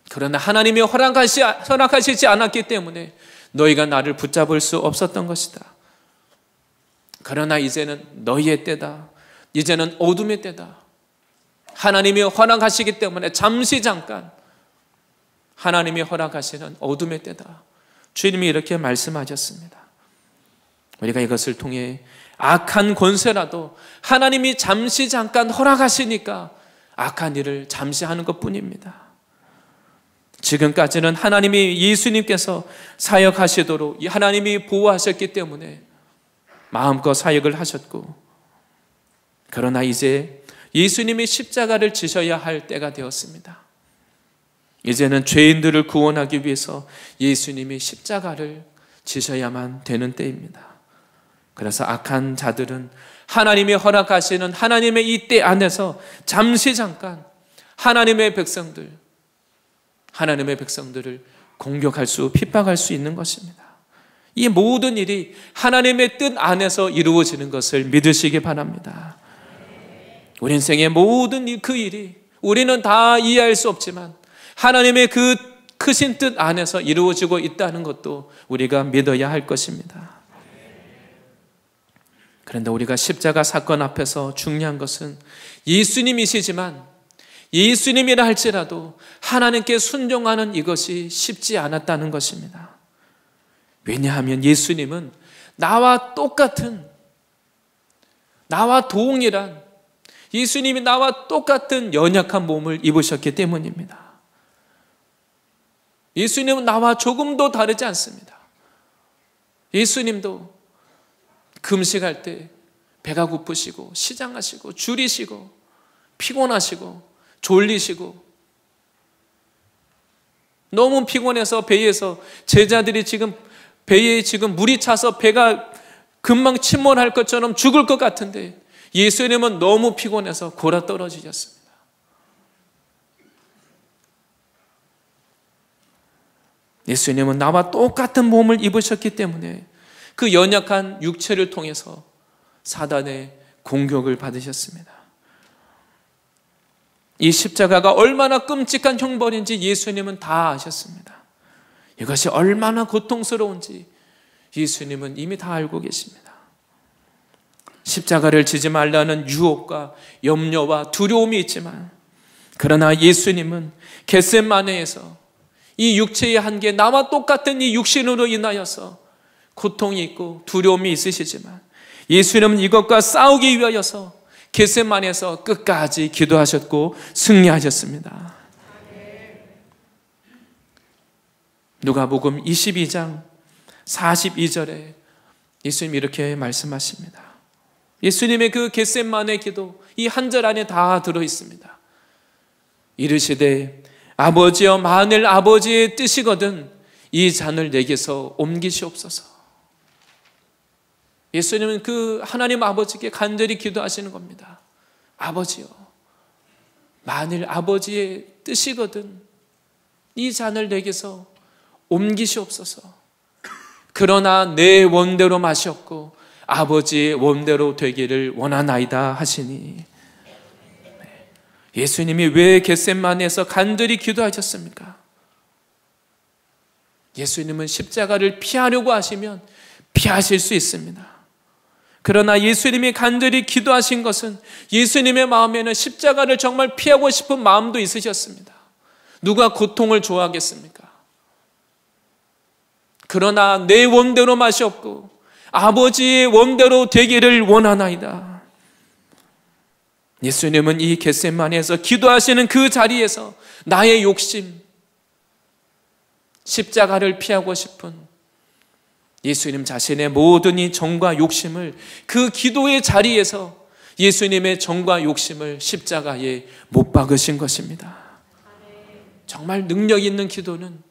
그러나 하나님이 허락하시지 않았기 때문에 너희가 나를 붙잡을 수 없었던 것이다. 그러나 이제는 너희의 때다. 이제는 어둠의 때다. 하나님이 허락하시기 때문에 잠깐 하나님이 허락하시는 어둠의 때다. 주님이 이렇게 말씀하셨습니다. 우리가 이것을 통해 악한 권세라도 하나님이 잠깐 허락하시니까 악한 일을 잠시 하는 것뿐입니다. 지금까지는 하나님이 예수님께서 사역하시도록 하나님이 보호하셨기 때문에 마음껏 사역을 하셨고 그러나 이제 예수님이 십자가를 지셔야 할 때가 되었습니다. 이제는 죄인들을 구원하기 위해서 예수님이 십자가를 지셔야만 되는 때입니다. 그래서 악한 자들은 하나님이 허락하시는 하나님의 이 때 안에서 잠깐 하나님의 백성들을 공격할 핍박할 수 있는 것입니다. 이 모든 일이 하나님의 뜻 안에서 이루어지는 것을 믿으시기 바랍니다. 우리 인생의 모든 그 일이 우리는 다 이해할 수 없지만 하나님의 그 크신 뜻 안에서 이루어지고 있다는 것도 우리가 믿어야 할 것입니다. 그런데 우리가 십자가 사건 앞에서 중요한 것은 예수님이시지만 예수님이라 할지라도 하나님께 순종하는 이것이 쉽지 않았다는 것입니다. 왜냐하면 예수님은 나와 동일한 예수님이 나와 똑같은 연약한 몸을 입으셨기 때문입니다. 예수님은 나와 조금도 다르지 않습니다. 예수님도 금식할 때 배가 고프시고 시장하시고 줄이시고 피곤하시고 졸리시고 너무 피곤해서 배에서 제자들이 지금 배에 물이 차서 배가 금방 침몰할 것처럼 죽을 것 같은데 예수님은 너무 피곤해서 골아 떨어지셨습니다. 예수님은 나와 똑같은 몸을 입으셨기 때문에 그 연약한 육체를 통해서 사단의 공격을 받으셨습니다. 이 십자가가 얼마나 끔찍한 형벌인지 예수님은 다 아셨습니다. 이것이 얼마나 고통스러운지 예수님은 이미 다 알고 계십니다. 십자가를 지지 말라는 유혹과 염려와 두려움이 있지만, 그러나 예수님은 겟세마네에서 이 육체의 한계, 나와 똑같은 이 육신으로 인하여서 고통이 있고 두려움이 있으시지만 예수님은 이것과 싸우기 위하여서 겟세마네에서 끝까지 기도하셨고 승리하셨습니다. 누가복음 22장 42절에 예수님이 이렇게 말씀하십니다. 예수님의 그 겟세마네 기도, 이 한 절 안에 다 들어있습니다. 이르시되 아버지여, 만일 아버지의 뜻이거든 이 잔을 내게서 옮기시옵소서. 예수님은 그 하나님 아버지께 간절히 기도하시는 겁니다. 아버지여, 만일 아버지의 뜻이거든 이 잔을 내게서 옮기시옵소서. 그러나 내 원대로 마시옵고 아버지의 원대로 되기를 원하나이다 하시니, 예수님이 왜 겟세마네에서 간절히 기도하셨습니까? 예수님은 십자가를 피하려고 하시면 피하실 수 있습니다. 그러나 예수님이 간절히 기도하신 것은 예수님의 마음에는 십자가를 정말 피하고 싶은 마음도 있으셨습니다. 누가 고통을 좋아하겠습니까? 그러나 내 원대로 마시옵고 아버지의 원대로 되기를 원하나이다. 예수님은 이 겟세마네에서 기도하시는 그 자리에서 나의 욕심, 십자가를 피하고 싶은 예수님 자신의 모든 이 정과 욕심을 그 기도의 자리에서 예수님의 정과 욕심을 십자가에 못 박으신 것입니다. 정말 능력 있는 기도는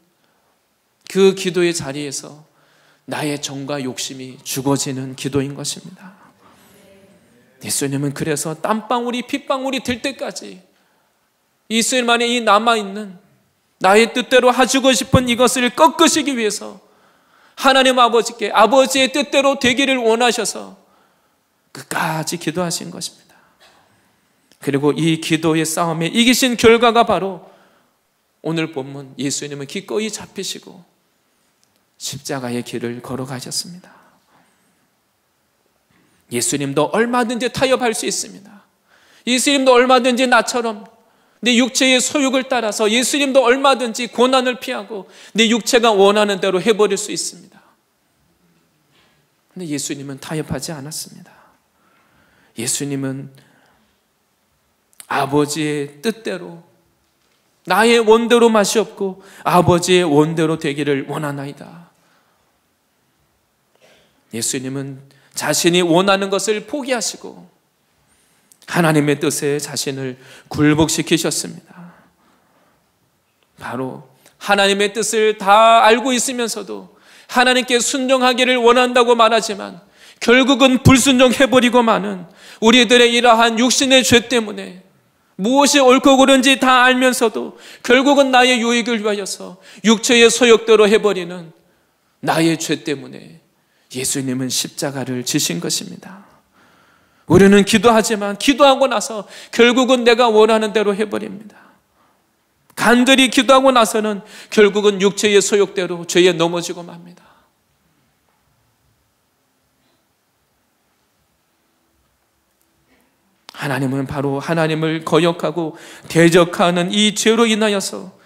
그 기도의 자리에서 나의 정과 욕심이 죽어지는 기도인 것입니다. 예수님은 그래서 땀방울이 핏방울이 될 때까지 예수님 안에 이 남아있는 나의 뜻대로 하시고 싶은 이것을 꺾으시기 위해서 하나님 아버지께 아버지의 뜻대로 되기를 원하셔서 끝까지 기도하신 것입니다. 그리고 이 기도의 싸움에 이기신 결과가 바로 오늘 본문 예수님은 기꺼이 잡히시고 십자가의 길을 걸어가셨습니다. 예수님도 얼마든지 타협할 수 있습니다. 예수님도 얼마든지 나처럼 내 육체의 소욕을 따라서 예수님도 얼마든지 고난을 피하고 내 육체가 원하는 대로 해버릴 수 있습니다. 근데 예수님은 타협하지 않았습니다. 예수님은 아버지의 뜻대로 나의 원대로 마시옵고 아버지의 원대로 되기를 원하나이다. 예수님은 자신이 원하는 것을 포기하시고 하나님의 뜻에 자신을 굴복시키셨습니다. 바로 하나님의 뜻을 다 알고 있으면서도 하나님께 순종하기를 원한다고 말하지만 결국은 불순종해버리고 마는 우리들의 이러한 육신의 죄 때문에 무엇이 옳고 그른지 다 알면서도 결국은 나의 유익을 위하여서 육체의 소욕대로 해버리는 나의 죄 때문에 예수님은 십자가를 지신 것입니다. 우리는 기도하지만 기도하고 나서 결국은 내가 원하는 대로 해버립니다. 간절히 기도하고 나서는 결국은 육체의 소욕대로 죄에 넘어지고 맙니다. 하나님은 바로 하나님을 거역하고 대적하는 이 죄로 인하여서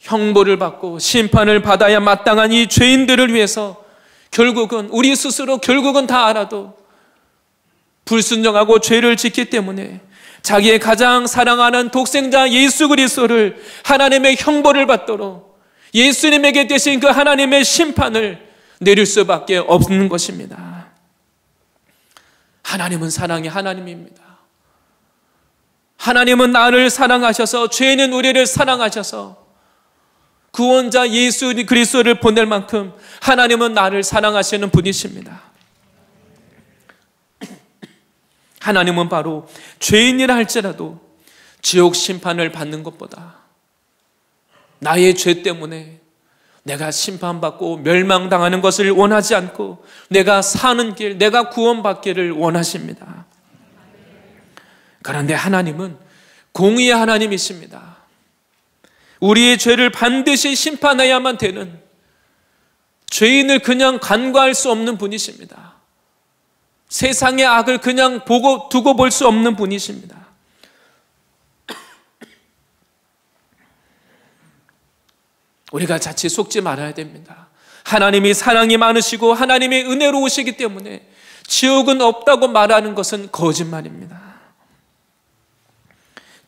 형벌을 받고 심판을 받아야 마땅한 이 죄인들을 위해서 결국은 우리 스스로 결국은 다 알아도 불순종하고 죄를 짓기 때문에 자기의 가장 사랑하는 독생자 예수 그리스도를 하나님의 형벌을 받도록 예수님에게 대신 그 하나님의 심판을 내릴 수밖에 없는 것입니다. 하나님은 사랑의 하나님입니다. 하나님은 나를 사랑하셔서 죄인은 우리를 사랑하셔서 구원자 예수 그리스도를 보낼 만큼 하나님은 나를 사랑하시는 분이십니다. 하나님은 바로 죄인이라 할지라도 지옥 심판을 받는 것보다 나의 죄 때문에 내가 심판받고 멸망당하는 것을 원하지 않고 내가 사는 길, 내가 구원받기를 원하십니다. 그런데 하나님은 공의의 하나님이십니다. 우리의 죄를 반드시 심판해야만 되는, 죄인을 그냥 간과할 수 없는 분이십니다. 세상의 악을 그냥 두고 볼 수 없는 분이십니다. 우리가 자칫 속지 말아야 됩니다. 하나님이 사랑이 많으시고 하나님의 은혜로우시기 때문에 지옥은 없다고 말하는 것은 거짓말입니다.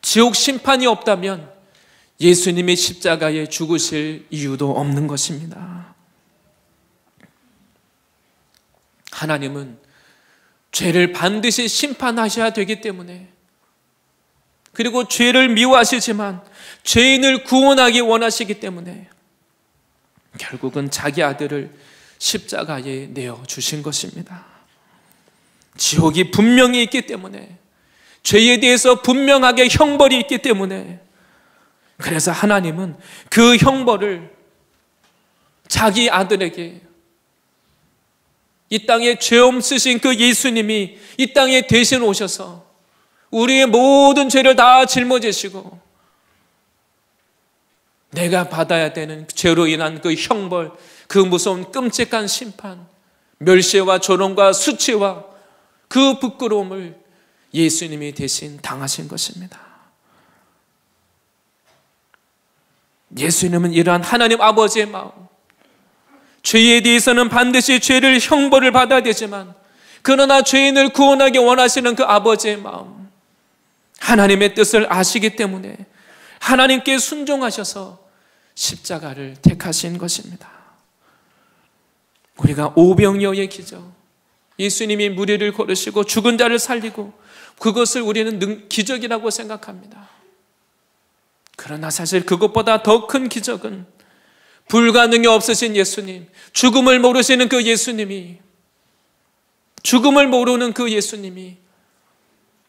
지옥 심판이 없다면 예수님이 십자가에 죽으실 이유도 없는 것입니다. 하나님은 죄를 반드시 심판하셔야 되기 때문에, 그리고 죄를 미워하시지만 죄인을 구원하기 원하시기 때문에 결국은 자기 아들을 십자가에 내어주신 것입니다. 지옥이 분명히 있기 때문에, 죄에 대해서 분명하게 형벌이 있기 때문에, 그래서 하나님은 그 형벌을 자기 아들에게, 이 땅에 죄 없으신 그 예수님이 이 땅에 대신 오셔서 우리의 모든 죄를 다 짊어지시고 내가 받아야 되는 죄로 인한 그 형벌, 그 무서운 끔찍한 심판, 멸시와 조롱과 수치와 그 부끄러움을 예수님이 대신 당하신 것입니다. 예수님은 이러한 하나님 아버지의 마음, 죄에 대해서는 반드시 죄를 형벌을 받아야 되지만 그러나 죄인을 구원하기 원하시는 그 아버지의 마음, 하나님의 뜻을 아시기 때문에 하나님께 순종하셔서 십자가를 택하신 것입니다. 우리가 오병이어의 기적, 예수님이 무리를 걸으시고 죽은 자를 살리고, 그것을 우리는 기적이라고 생각합니다. 그러나 사실 그것보다 더 큰 기적은 불가능이 없으신 예수님, 죽음을 모르시는 그 예수님이, 죽음을 모르는 그 예수님이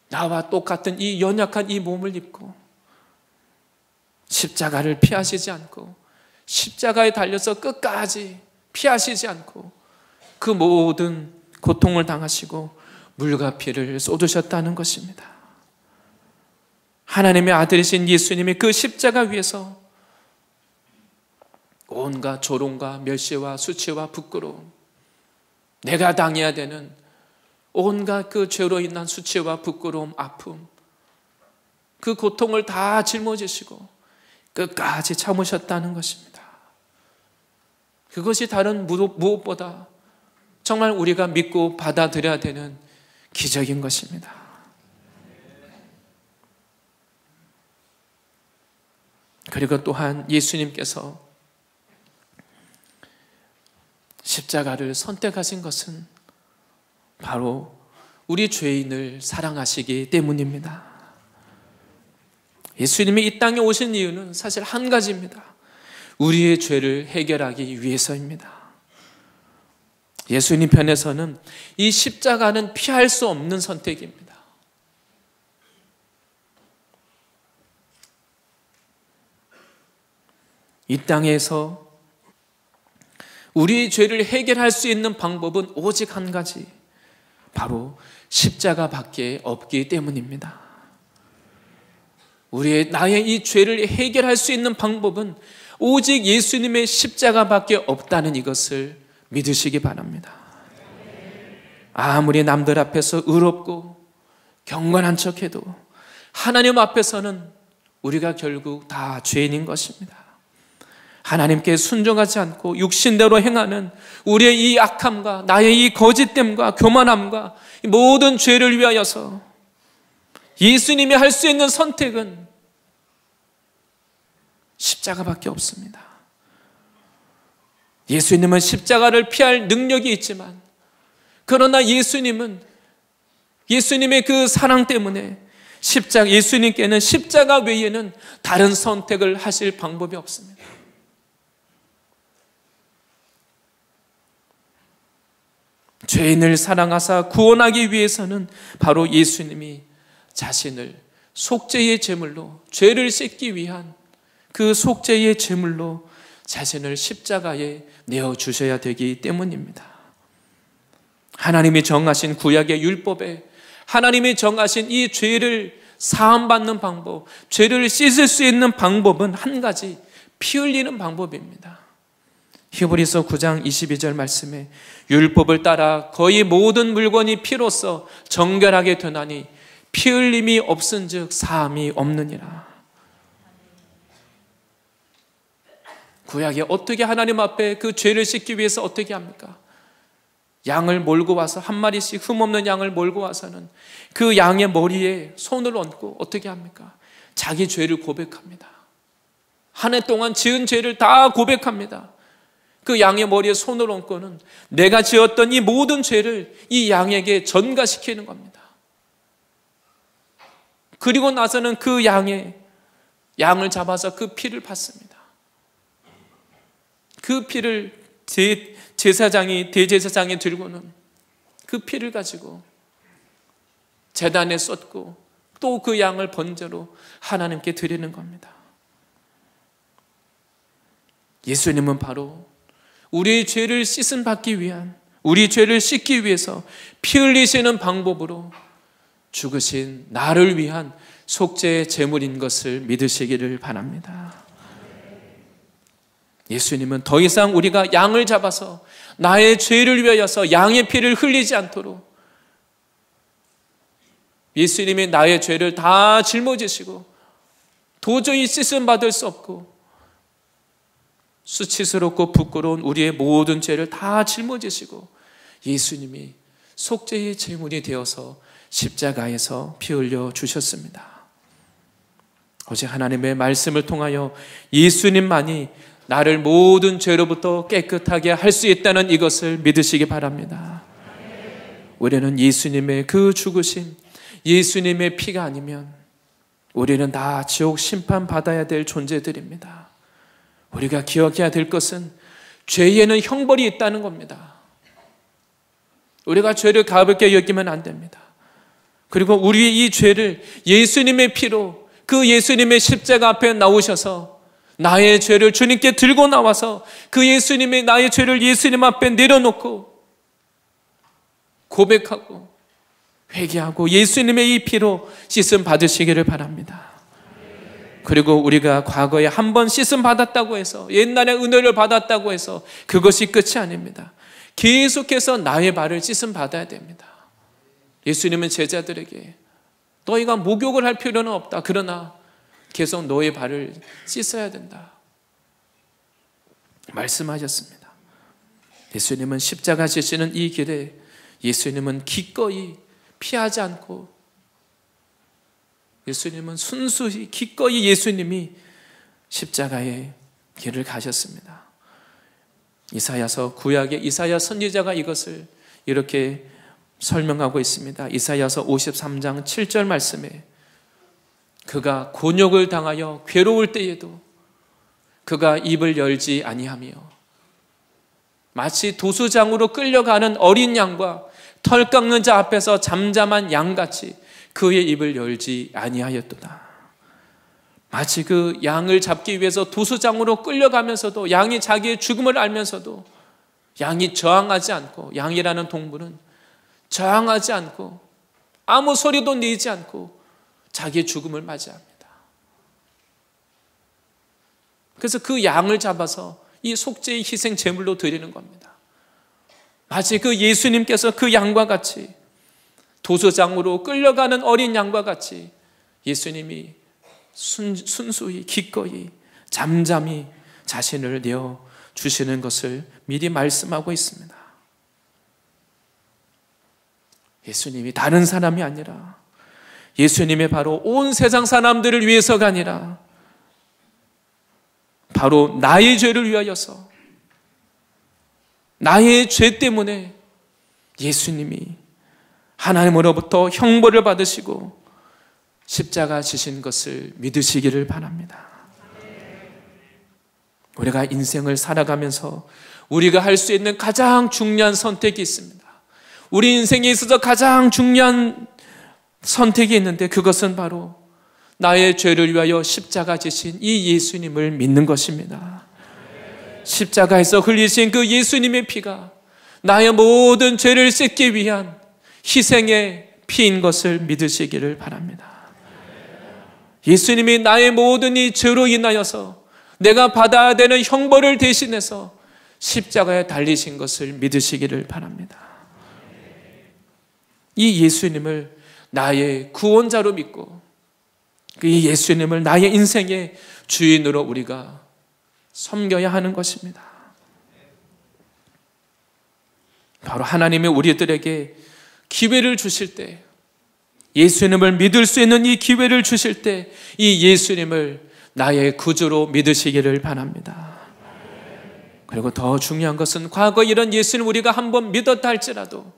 나와 똑같은 이 연약한 이 몸을 입고 십자가를 피하시지 않고, 십자가에 달려서 끝까지 피하시지 않고 그 모든 고통을 당하시고 물과 피를 쏟으셨다는 것입니다. 하나님의 아들이신 예수님이 그 십자가 위에서 온갖 조롱과 멸시와 수치와 부끄러움, 내가 당해야 되는 온갖 그 죄로 인한 수치와 부끄러움, 아픔, 그 고통을 다 짊어지시고 끝까지 참으셨다는 것입니다. 그것이 다른 무엇보다 정말 우리가 믿고 받아들여야 되는 기적인 것입니다. 그리고 또한 예수님께서 십자가를 선택하신 것은 바로 우리 죄인을 사랑하시기 때문입니다. 예수님이 이 땅에 오신 이유는 사실 한 가지입니다. 우리의 죄를 해결하기 위해서입니다. 예수님 편에서는 이 십자가는 피할 수 없는 선택입니다. 이 땅에서 우리의 죄를 해결할 수 있는 방법은 오직 한 가지, 바로 십자가밖에 없기 때문입니다. 나의 이 죄를 해결할 수 있는 방법은 오직 예수님의 십자가밖에 없다는 이것을 믿으시기 바랍니다. 아무리 남들 앞에서 의롭고 경건한 척해도 하나님 앞에서는 우리가 결국 다 죄인인 것입니다. 하나님께 순종하지 않고 육신대로 행하는 우리의 이 악함과 나의 이 거짓됨과 교만함과 모든 죄를 위하여서 예수님이 할 수 있는 선택은 십자가밖에 없습니다. 예수님은 십자가를 피할 능력이 있지만, 그러나 예수님의 그 사랑 때문에 예수님께는 십자가 외에는 다른 선택을 하실 방법이 없습니다. 죄인을 사랑하사 구원하기 위해서는 바로 예수님이 자신을 속죄의 제물로, 죄를 씻기 위한 그 속죄의 제물로 자신을 십자가에 내어주셔야 되기 때문입니다. 하나님이 정하신 구약의 율법에 하나님이 정하신 이 죄를 사함받는 방법, 죄를 씻을 수 있는 방법은 한 가지, 피 흘리는 방법입니다. 히브리서 9장 22절 말씀에 율법을 따라 거의 모든 물건이 피로써 정결하게 되나니 피 흘림이 없은즉 사함이 없느니라. 구약에 어떻게 하나님 앞에 그 죄를 씻기 위해서 어떻게 합니까? 양을 몰고 와서 한 마리씩 흠없는 양을 몰고 와서는 그 양의 머리에 손을 얹고 어떻게 합니까? 자기 죄를 고백합니다. 한 해 동안 지은 죄를 다 고백합니다. 그 양의 머리에 손을 얹고는 내가 지었던 이 모든 죄를 이 양에게 전가시키는 겁니다. 그리고 나서는 그 양을 잡아서 그 피를 받습니다. 그 피를 대제사장이 들고는 그 피를 가지고 제단에 쏟고 또 그 양을 번제로 하나님께 드리는 겁니다. 예수님은 바로 우리의 죄를 씻음 받기 위한, 우리 죄를 씻기 위해서 피 흘리시는 방법으로 죽으신 나를 위한 속죄의 제물인 것을 믿으시기를 바랍니다. 예수님은 더 이상 우리가 양을 잡아서 나의 죄를 위하여서 양의 피를 흘리지 않도록 예수님이 나의 죄를 다 짊어지시고 도저히 씻음 받을 수 없고 수치스럽고 부끄러운 우리의 모든 죄를 다 짊어지시고 예수님이 속죄의 제물이 되어서 십자가에서 피 흘려 주셨습니다. 어제 하나님의 말씀을 통하여 예수님만이 나를 모든 죄로부터 깨끗하게 할 수 있다는 이것을 믿으시기 바랍니다. 우리는 예수님의 그 죽으심, 예수님의 피가 아니면 우리는 다 지옥 심판 받아야 될 존재들입니다. 우리가 기억해야 될 것은 죄에는 형벌이 있다는 겁니다. 우리가 죄를 가볍게 여기면 안 됩니다. 그리고 우리의 이 죄를 예수님의 피로, 그 예수님의 십자가 앞에 나오셔서 나의 죄를 주님께 들고 나와서 그 예수님의 나의 죄를 예수님 앞에 내려놓고 고백하고 회개하고 예수님의 이 피로 씻음 받으시기를 바랍니다. 그리고 우리가 과거에 한 번 씻음 받았다고 해서, 옛날에 은혜를 받았다고 해서 그것이 끝이 아닙니다. 계속해서 나의 발을 씻음 받아야 됩니다. 예수님은 제자들에게 너희가 목욕을 할 필요는 없다. 그러나 계속 너의 발을 씻어야 된다 말씀하셨습니다. 예수님은 십자가 지시는 이 길에 예수님은 기꺼이 피하지 않고 예수님은 순수히 기꺼이 예수님이 십자가의 길을 가셨습니다. 이사야서, 구약의 이사야 선지자가 이것을 이렇게 설명하고 있습니다. 이사야서 53장 7절 말씀에 그가 곤욕을 당하여 괴로울 때에도 그가 입을 열지 아니하며 마치 도수장으로 끌려가는 어린 양과 털 깎는 자 앞에서 잠잠한 양같이 그의 입을 열지 아니하였도다. 마치 그 양을 잡기 위해서 도수장으로 끌려가면서도 양이 자기의 죽음을 알면서도 양이 저항하지 않고, 양이라는 동물은 저항하지 않고 아무 소리도 내지 않고 자기의 죽음을 맞이합니다. 그래서 그 양을 잡아서 이 속죄의 희생 제물로 드리는 겁니다. 마치 그 예수님께서 그 양과 같이 도수장으로 끌려가는 어린 양과 같이 예수님이 순수히 기꺼이 잠잠히 자신을 내어 주시는 것을 미리 말씀하고 있습니다. 예수님이 다른 사람이 아니라 예수님이 바로 온 세상 사람들을 위해서가 아니라 바로 나의 죄를 위하여서, 나의 죄 때문에 예수님이 하나님으로부터 형벌을 받으시고 십자가 지신 것을 믿으시기를 바랍니다. 우리가 인생을 살아가면서 우리가 할 수 있는 가장 중요한 선택이 있습니다. 우리 인생에 있어서 가장 중요한 선택이 있는데 그것은 바로 나의 죄를 위하여 십자가 지신 이 예수님을 믿는 것입니다. 십자가에서 흘리신 그 예수님의 피가 나의 모든 죄를 씻기 위한 희생의 피인 것을 믿으시기를 바랍니다. 예수님이 나의 모든 이 죄로 인하여서 내가 받아야 되는 형벌을 대신해서 십자가에 달리신 것을 믿으시기를 바랍니다. 이 예수님을 나의 구원자로 믿고 이 예수님을 나의 인생의 주인으로 우리가 섬겨야 하는 것입니다. 바로 하나님이 우리들에게 기회를 주실 때, 예수님을 믿을 수 있는 이 기회를 주실 때 이 예수님을 나의 구주로 믿으시기를 바랍니다. 그리고 더 중요한 것은 과거 이런 예수님 우리가 한번 믿었다 할지라도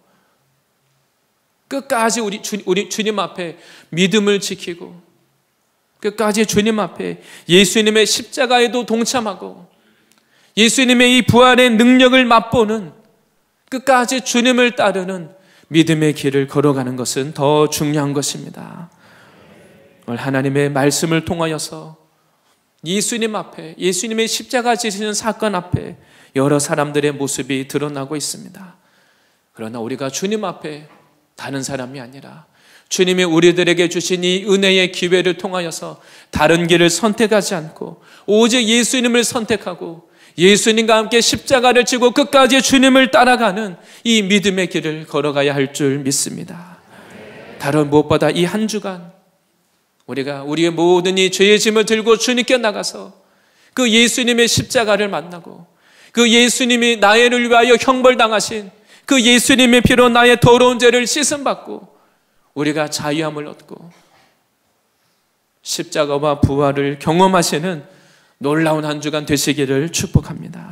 끝까지 우리 주님 앞에 믿음을 지키고 끝까지 주님 앞에 예수님의 십자가에도 동참하고 예수님의 이 부활의 능력을 맛보는 끝까지 주님을 따르는 믿음의 길을 걸어가는 것은 더 중요한 것입니다. 오늘 하나님의 말씀을 통하여서 예수님 앞에, 예수님의 십자가 지시는 사건 앞에 여러 사람들의 모습이 드러나고 있습니다. 그러나 우리가 주님 앞에 다른 사람이 아니라 주님이 우리들에게 주신 이 은혜의 기회를 통하여서 다른 길을 선택하지 않고 오직 예수님을 선택하고 예수님과 함께 십자가를 지고 끝까지 주님을 따라가는 이 믿음의 길을 걸어가야 할 줄 믿습니다. 다른 무엇보다 이 한 주간 우리가 우리의 모든 이 죄의 짐을 들고 주님께 나가서 그 예수님의 십자가를 만나고 그 예수님이 나를 위하여 형벌당하신 그 예수님의 피로 나의 더러운 죄를 씻음받고 우리가 자유함을 얻고 십자가와 부활을 경험하시는 놀라운 한 주간 되시기를 축복합니다.